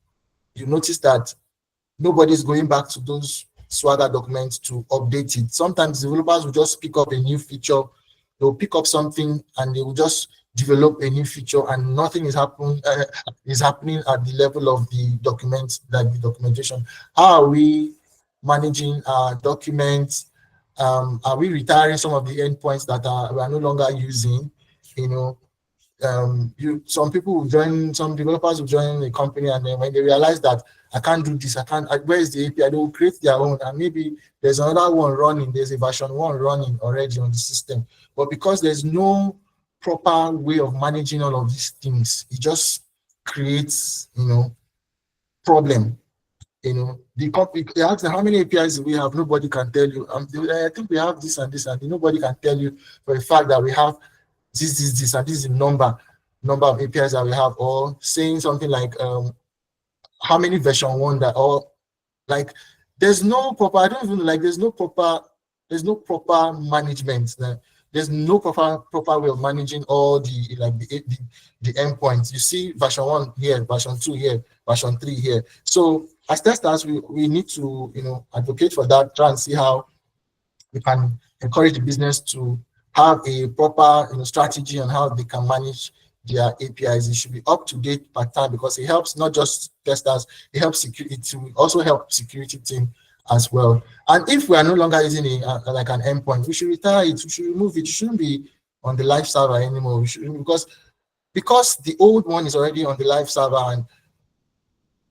you notice that nobody's going back to those Swagger documents to update it. Sometimes developers will just pick up a new feature, they'll pick up something and they will just develop a new feature, and nothing is happening at the level of the documents, like the documentation. How are we managing our documents? Are we retiring some of the endpoints that we are no longer using? Some developers will join a company, and then when they realize that I can't do this, where is the API? They will create their own, and maybe there's another one running, there's a version 1 running already on the system. But because there's no proper way of managing all of these things, it just creates, problem. The company, they ask them, how many APIs do we have? Nobody can tell you. I think we have this and this, and nobody can tell you for a fact that we have this, and this is the number of APIs that we have, or saying something like how many version 1 that, or like there's no proper, there's no proper management. There's no proper way of managing all the endpoints. You see version 1 here, version 2 here, version 3 here. So as testers, we need to advocate for that, try and see how we can encourage the business to have a proper strategy on how they can manage their APIs. It should be up to date per time, because it helps not just testers, it helps security, it will also help security team as well. And if we are no longer using like an endpoint, we should retire it, we should remove it. It shouldn't be on the live server anymore. We should, because the old one is already on the live server, and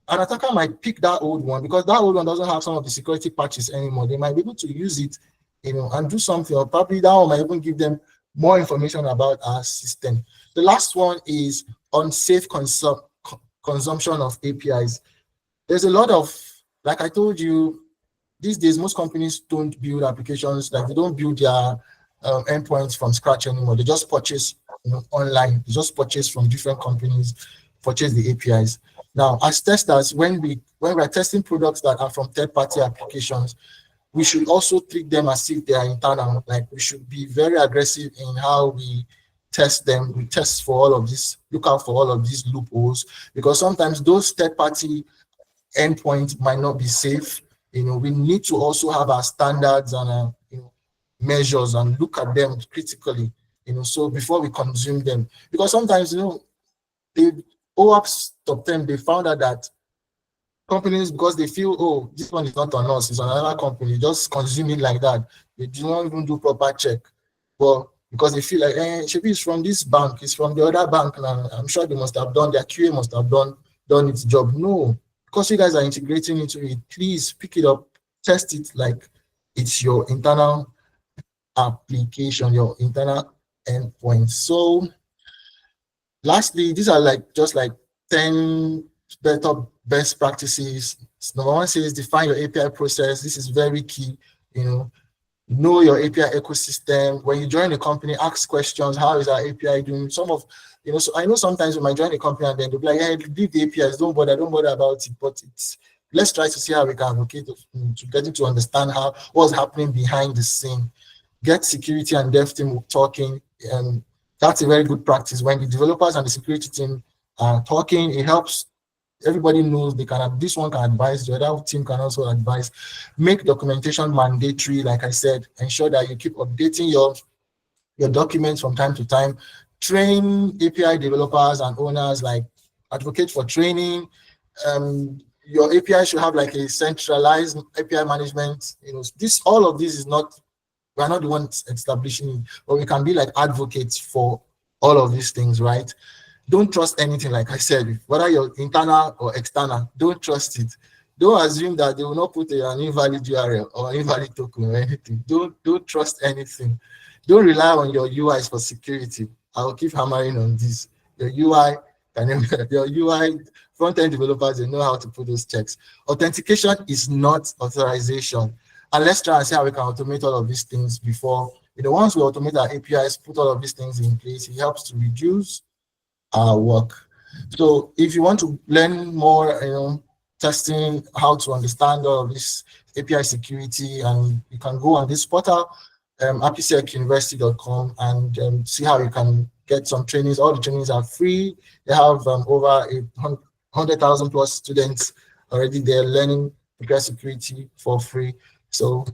an attacker might pick that old one because that old one doesn't have some of the security patches anymore. They might be able to use it, and do something, or probably that one might even give them more information about our system. The last one is unsafe consumption of APIs. There's a lot of, like I told you, these days most companies don't build applications, like they don't build their endpoints from scratch anymore. They just purchase online. They just purchase from different companies, purchase the APIs. Now, as testers, when we're testing products that are from third-party applications, we should also treat them as if they are internal. Like, we should be very aggressive in how we test them. We test for all of this, look out for all of these loopholes, because sometimes those third-party endpoints might not be safe. We need to also have our standards and measures and look at them critically, so before we consume them. Because sometimes, the OWASP top 10, they found out that companies, because they feel, oh, this one is not on us, it's on another company, just consume it like that. They do not even do proper check. But because they feel like, Shebi is from this bank, it's from the other bank, and I'm sure they must have done, their QA must have done its job. No, because you guys are integrating into it, please pick it up, test it like it's your internal application, your internal endpoint. So lastly, these are just 10 best practices. Number one says define your API process. This is very key. Know your API ecosystem. When you join a company, ask questions. How is our API doing? So I know sometimes we might join a company and then they'll be like, hey, leave the APIs, don't bother about it. But let's try to see how we can advocate to getting to understand what's happening behind the scene. Get security and dev team talking, and that's a very good practice. When the developers and the security team are talking, it helps. Everybody knows this one can advise, the other team can also advise. Make documentation mandatory, like I said. Ensure that you keep updating your documents from time to time. Train API developers and owners, like advocate for training. Your API should have a centralized API management. All of this is not, we're not the ones establishing it, but we can be like advocates for all of these things, right? Don't trust anything, like I said, whether you're internal or external, don't trust it. Don't assume that they will not put an invalid URL or an invalid token or anything. Don't trust anything. Don't rely on your UIs for security. I will keep hammering on this. Your UI front-end developers, they know how to put those checks. Authentication is not authorization. And let's try and see how we can automate all of these things before. Once we automate our APIs, put all of these things in place, it helps to reduce our work. So if you want to learn more, testing, how to understand all of this API security, and you can go on this portal, apsecuniversity.com, and see how you can get some trainings. All the trainings are free. They have over 100,000 plus students already there learning API security for free. So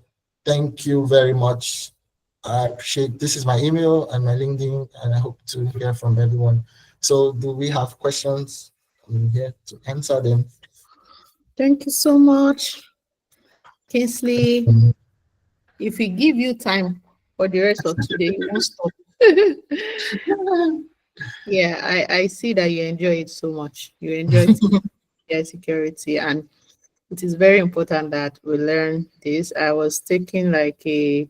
thank you very much. I appreciate, this is my email and my LinkedIn, and I hope to hear from everyone. So do we have questions? I'm here to answer them. Thank you so much, Kingsley. If we give you time for the rest of today, you won't stop. Yeah, I see that you enjoy it so much. You enjoy security, and it is very important that we learn this. I was taking like a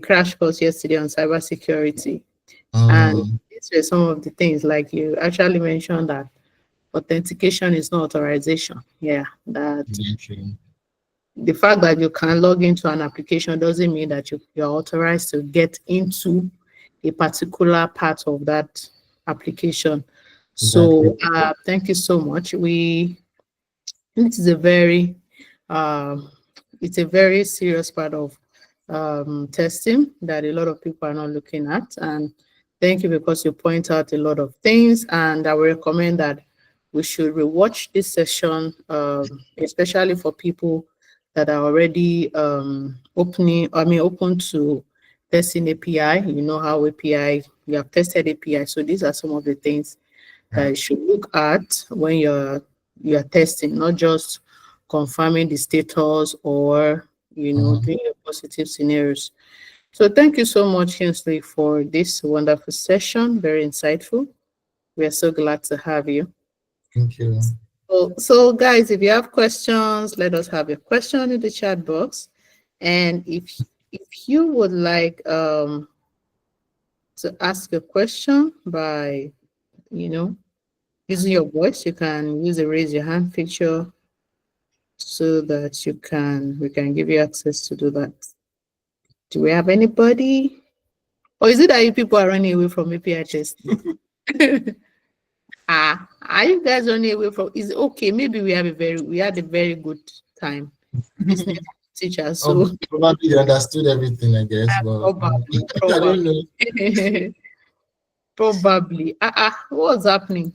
crash course yesterday on cybersecurity, and these were some of the things, like you actually mentioned that authentication is not authorization. Yeah, that the fact that you can log into an application doesn't mean that you're authorized to get into a particular part of that application. So thank you so much. It is a very serious part of testing that a lot of people are not looking at. And thank you, because you point out a lot of things, and I will recommend that we should rewatch this session, especially for people that are already open to testing API. You know how API you have tested API. So these are some of the things that you should look at when you're testing, not just confirming the status or doing the positive scenarios. So thank you so much, Kingsley, for this wonderful session. Very insightful. We are so glad to have you. Thank you. So guys, if you have questions, let us have your question in the chat box. And if you would like to ask a question by using your voice, you can use the raise your hand feature so that we can give you access to do that. Do we have anybody? Or is it that you people are running away from API testing? Are you guys running away from? Is it okay? Maybe we had a very good time. Business teachers, so probably they understood everything, I guess. But probably. I don't know. Probably. What's happening?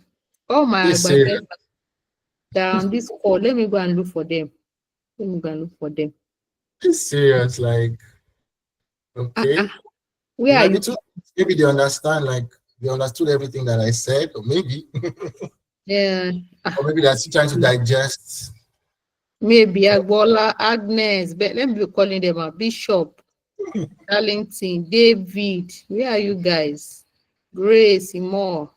Oh my God. They're on this call. Let me go and look for them. It's serious, like, okay. Where are you? Maybe they understand, like, they understood everything that I said, or maybe. Yeah. Or maybe they're still trying to digest. Maybe Agbola, Agnes, but let me be calling them a Bishop, Darlington, David. Where are you guys? Grace, Imo.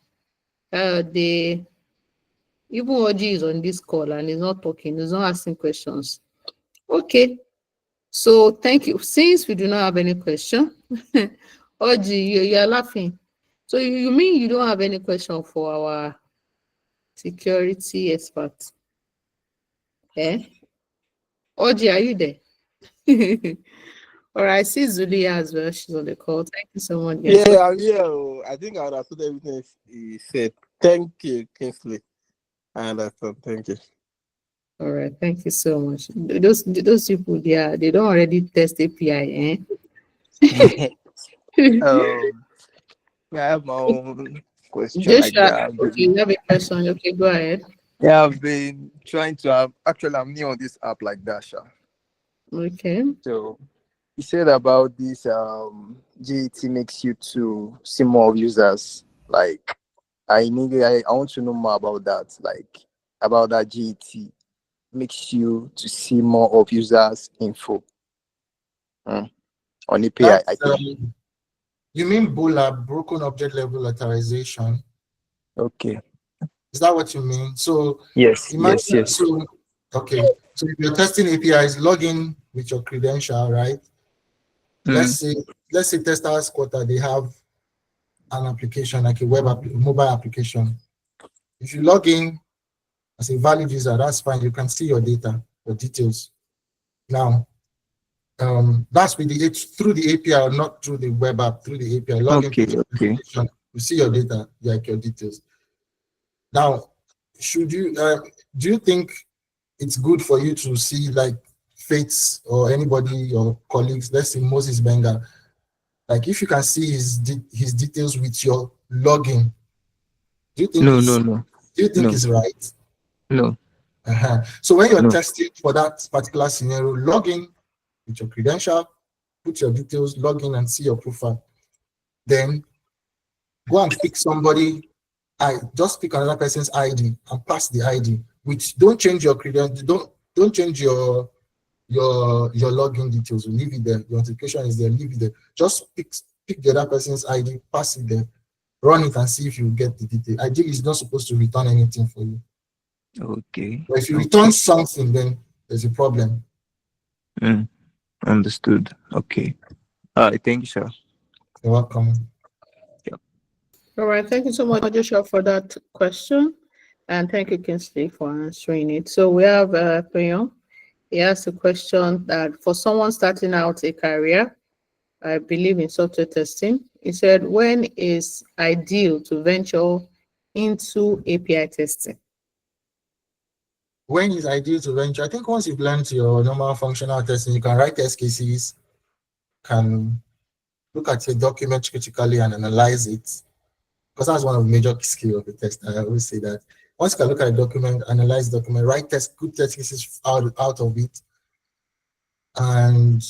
Even Oji is on this call and he's not talking, he's not asking questions. Okay. So thank you. Since we do not have any question, Oji, you are laughing. So you mean you don't have any question for our security expert? Eh? Oji, are you there? All right, I see Zulia as well. She's on the call. Thank you so much, guys. Yeah, I'm here. I think I understood everything he said. Thank you, Kingsley. I understand. Thank you. All right, thank you so much. Those people, they don't already test API, I have my own question. Joshua, okay, you have a question. Okay, go ahead. Yeah, I've been trying to have. Actually, I'm new on this app like Dasha. Okay. So you said about this GET makes you to see more users. Like I want to know more about that. Like about that GET makes you to see more of users info on API. I think. You mean BOLA, broken object level authorization? Okay. Is that what you mean? So yes. So, okay. So if you're testing APIs, log in with your credential, right? Let's say TestarsQuarter, they have an application like a mobile application. If you log in as a valid user, that's fine. You can see your data, your details. Now, that's through the API or not through the web app, through the API. Log in, you see your data, like your details. Now, do you think it's good for you to see like Fates or anybody, your colleagues, let's say Moses Benga, like if you can see his details with your login, do you think Do you think it's right? No. So when you're testing for that particular scenario, log in with your credential, put your details, log in and see your profile. Then go and pick somebody. Just pick another person's ID and pass the ID. Which don't change your credential. Don't change your login details. Leave it there. Your authentication is there. Leave it there. Just pick the other person's ID, pass it there, run it, and see if you get the detail. Ideally, it's not supposed to return anything for you. Okay. But if you return something, then there's a problem. Understood. Okay. Thank you, sir. You're welcome. Yep. All right. Thank you so much, Joshua, for that question. And thank you, Kingsley, for answering it. So we have Peyon. He asked a question that for someone starting out a career, I believe in software testing, he said, when is ideal to venture into API testing? When is ideal to venture? I think once you've learned your normal functional testing, you can write test cases, can look at your document critically and analyze it. Because that's one of the major skills of the test. I always say that. Once you can look at a document, analyze the document, write good test cases out of it, and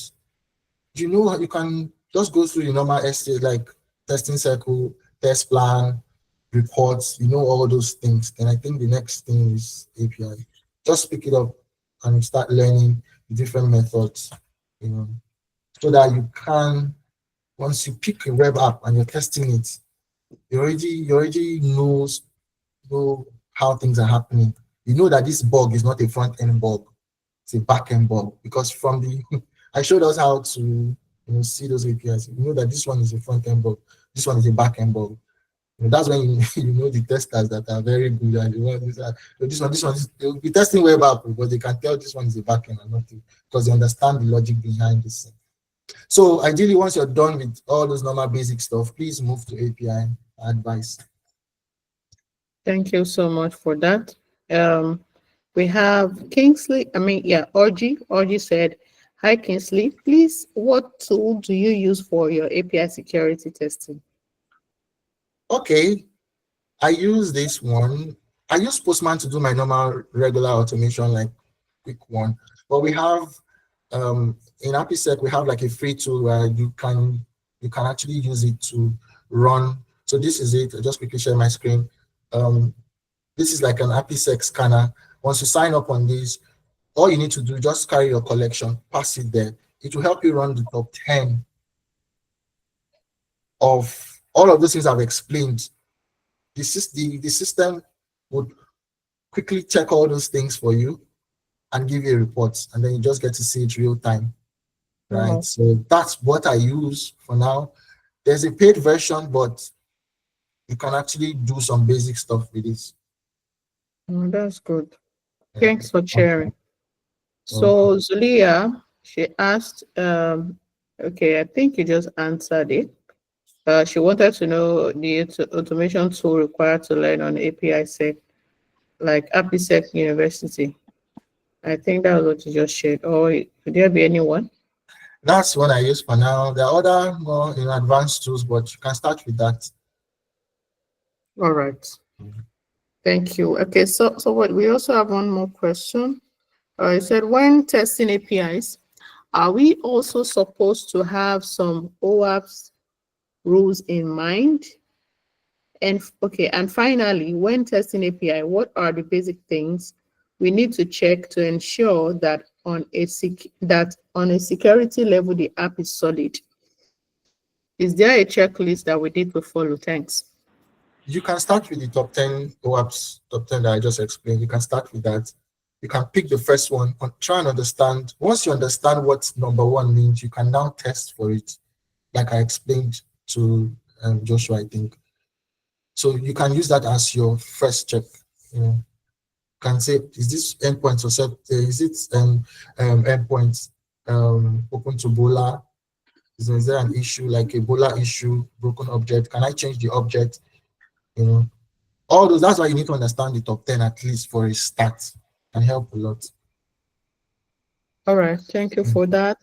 you can just go through the normal essay, like testing circle, test plan, reports, you know all those things, then I think the next thing is API. Just pick it up and start learning the different methods, you know, so that you can, once you pick a web app and you're testing it, you already know how things are happening. You know that this bug is not a front end bug, it's a back end bug, because from the I showed us how to see those APIs. You know that this one is a front end bug, this one is a back end bug. That's when you know the testers that are very good and the ones that this one is, they'll be testing web app, but they can tell this one is a backend and nothing, because they understand the logic behind this. So ideally, once you're done with all those normal basic stuff, please move to API advice. Thank you so much for that. We have Kingsley, Orji said, hi Kingsley, please, what tool do you use for your API security testing? Okay, I use this one. I use Postman to do my normal regular automation, like quick one. But we have in AppSec, we have like a free tool where you can actually use it to run. So this is it. I'll just quickly share my screen. This is like an AppSec scanner. Once you sign up on this, all you need to do, just carry your collection, pass it there. It will help you run the top 10 of all of those things I've explained. The system would quickly check all those things for you and give you a report, and then you just get to see it real time, right? So that's what I use for now. There's a paid version, but you can actually do some basic stuff with this. Oh, that's good. Thanks for sharing. So Zulia, she asked, okay, I think you just answered it. She wanted to know the automation tool required to learn on API sec, like AppSec University. I think that was what you just shared. Or could there be anyone? That's what I use for now. There are other more advanced tools, but you can start with that. All right. Thank you. Okay, so what we also have one more question. I said, when testing APIs, are we also supposed to have some OWASP rules in mind? And okay, and finally, when testing API, what are the basic things we need to check to ensure that on a security level the app is solid? Is there a checklist that we need to follow? Thanks. You can start with the top 10 OWASP, top 10 that I just explained. You can start with that. You can pick the first one and try and understand. Once you understand what number one means, you can now test for it, like I explained to Joshua, I think. So you can use that as your first check. You can say, is this endpoint or set? Is it endpoint open to Ebola? Is there an issue like Ebola issue, broken object? Can I change the object? All those. That's why you need to understand the top 10 at least for a start. Can help a lot. All right, thank you for that,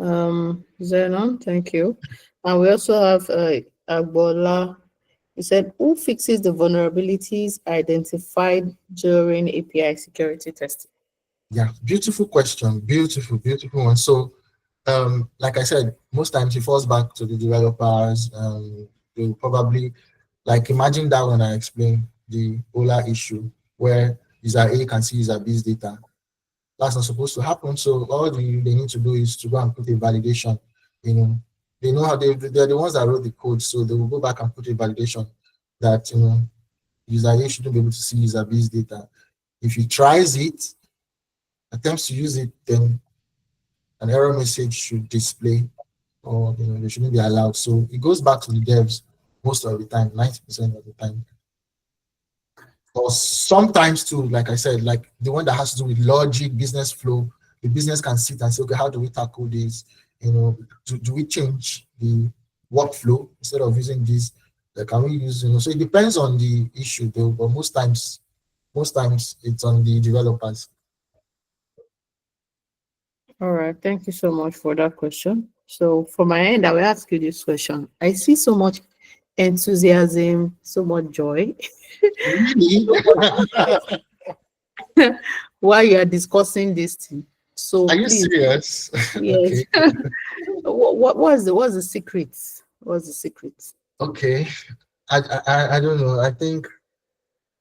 Zenon. Thank you. And we also have Agbola. He said, who fixes the vulnerabilities identified during API security testing? Yeah, beautiful question. Beautiful one. So, like I said, most times it falls back to the developers. They'll probably, like, imagine that when I explain the Ebola issue, where user A can see user B's data. That's not supposed to happen. So all they need to do is to go and put a validation. They know how they're the ones that wrote the code, so they will go back and put a validation that user A shouldn't be able to see user B's data. If he tries it, attempts to use it, then an error message should display, or they shouldn't be allowed. So it goes back to the devs most of the time, 90% of the time. Or sometimes too, like I said, like the one that has to do with logic, business flow, the business can sit and say, okay, how do we tackle this? Do we change the workflow instead of using this? Can we use, so it depends on the issue though, but most times it's on the developers. All right, thank you so much for that question. So for my end, I will ask you this question. I see so much enthusiasm, so much joy. Really? While you are discussing this thing. So are you please, serious? yes. Okay. What's the secret? What's the secret? Okay. I don't know. I think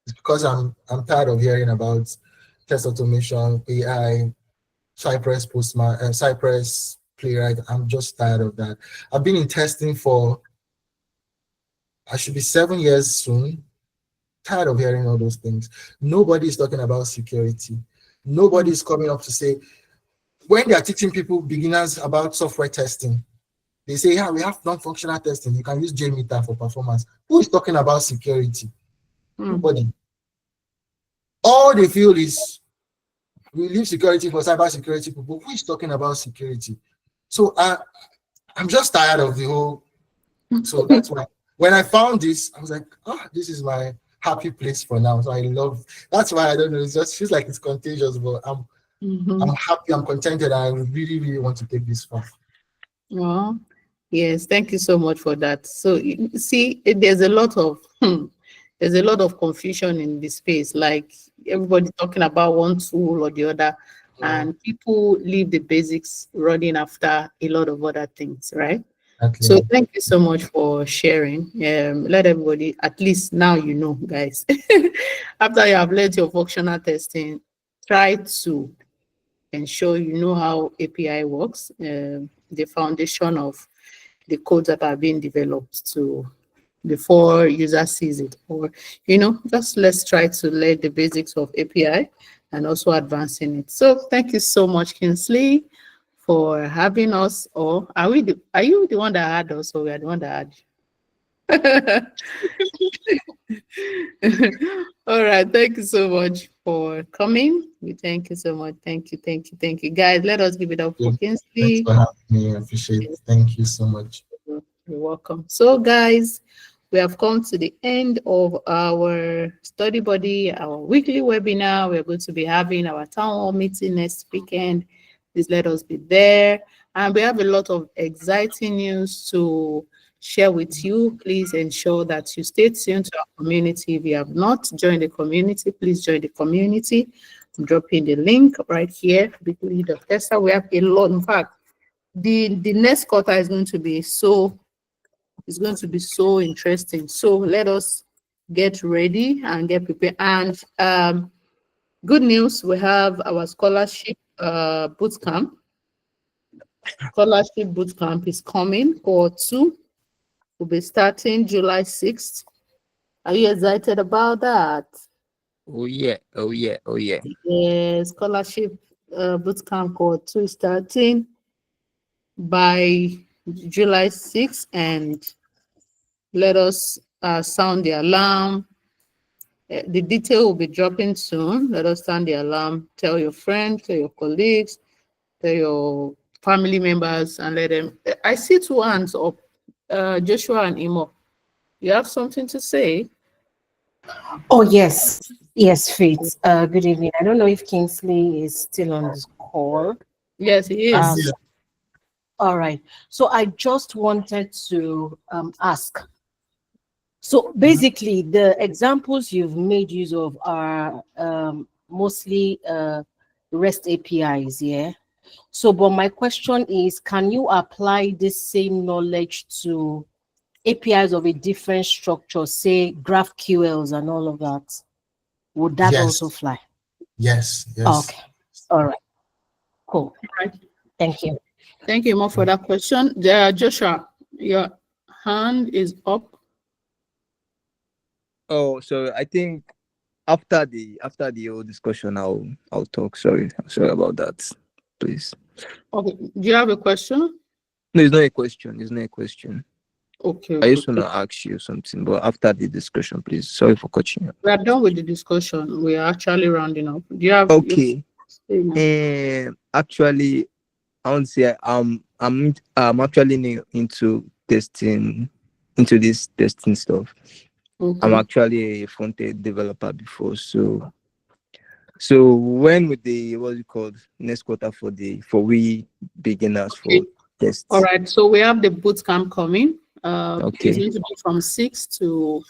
it's because I'm tired of hearing about test automation, AI, Cypress Postman, and Cypress Playwright. I'm just tired of that. I've been in testing for, I should be 7 years soon. Tired of hearing all those things. Nobody is talking about security. Nobody is coming up to say, when they are teaching people, beginners, about software testing, they say, yeah, we have non-functional testing. You can use JMeter for performance. Who is talking about security? Nobody. All they feel is, we leave security for cybersecurity people. Who is talking about security? So I'm just tired of the whole. So that's why when I found this, I was like, oh, this is my happy place for now. So I love. That's why I don't know. It just feels like it's contagious, but I'm happy. I'm contented. I really, really want to take this far. Well, yes, thank you so much for that. So you see, there's a lot of confusion in this space. Like everybody talking about one tool or the other, and people leave the basics running after a lot of other things, right? Okay. So thank you so much for sharing. Let everybody, at least now you know, guys. After you have learned your functional testing, try to ensure you know how API works, the foundation of the codes that are being developed to before user sees it, or just let's try to learn the basics of API and also advancing it. So thank you so much, Kingsley, for having us. Or are you the one that had us, or we are the one that had you? All right, thank you so much for coming. We thank you so much. Thank you, guys. Let us give it up for Thanks Kingsley. for having me. I appreciate it. Thank you so much. You're welcome. So, guys, we have come to the end of our study buddy, our weekly webinar. We're going to be having our town hall meeting next weekend. Please let us be there. And we have a lot of exciting news to share with you. Please ensure that you stay tuned to our community. If you have not joined the community, please join the community. I'm dropping the link right here, bit.ly/testa. We have a lot. In fact, the next quarter is going to be so interesting. So let us get ready and get prepared. And good news, we have our scholarship boot camp. Scholarship boot camp is coming for 2. We'll be starting July 6th. Are you excited about that? Oh yeah. Yeah, scholarship boot camp for 2 is starting by July 6th, and let us sound the alarm. The detail will be dropping soon. Let us sound the alarm. Tell your friends, tell your colleagues, tell your family members, and let them. I see 2 hands up. Joshua and Imo, you have something to say? Oh, yes, Faith. Good evening. I don't know if Kingsley is still on this call. Yes, he is. All right. So I just wanted to ask. So basically, the examples you've made use of are mostly REST APIs, yeah? So, but my question is, can you apply this same knowledge to APIs of a different structure, say GraphQLs and all of that? Would that also fly? Yes. Okay. All right. Cool. All right. Thank you. Thank you more for that question. Joshua, your hand is up. Oh, so I think after the whole discussion, I'll talk. Sorry about that. Please. Okay. Do you have a question? No, it's not a question. It's not a question. Okay. I just want to ask you something, but after the discussion, please. Sorry for cutting you. We are done with the discussion. We are actually rounding up. Do you have? Okay. Actually, I want to say I'm actually into testing, into this testing stuff. Okay. I'm actually a front-end developer before, so when would the what's it called next quarter for we beginners for tests? All right, so we have the boot camp coming. Okay. It's going to be from 6th to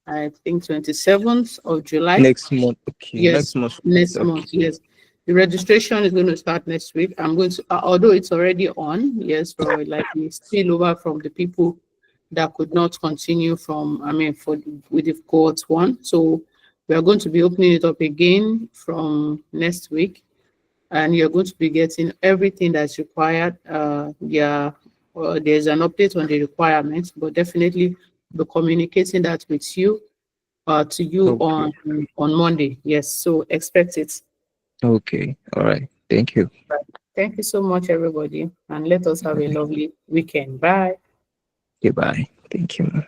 I think 27th of July. Next month. Okay. Yes. Next month. Yes. The registration is going to start next week. I'm going to, although it's already on, yes, for like the spillover from the people that could not continue from, with the cohort 1. So we are going to be opening it up again from next week, and you're going to be getting everything that's required. There's an update on the requirements, but definitely be communicating that with you, to you on Monday. Yes, so expect it. Okay, all right. Thank you. Thank you so much, everybody, and let us have a lovely weekend. Bye. Goodbye. Thank you.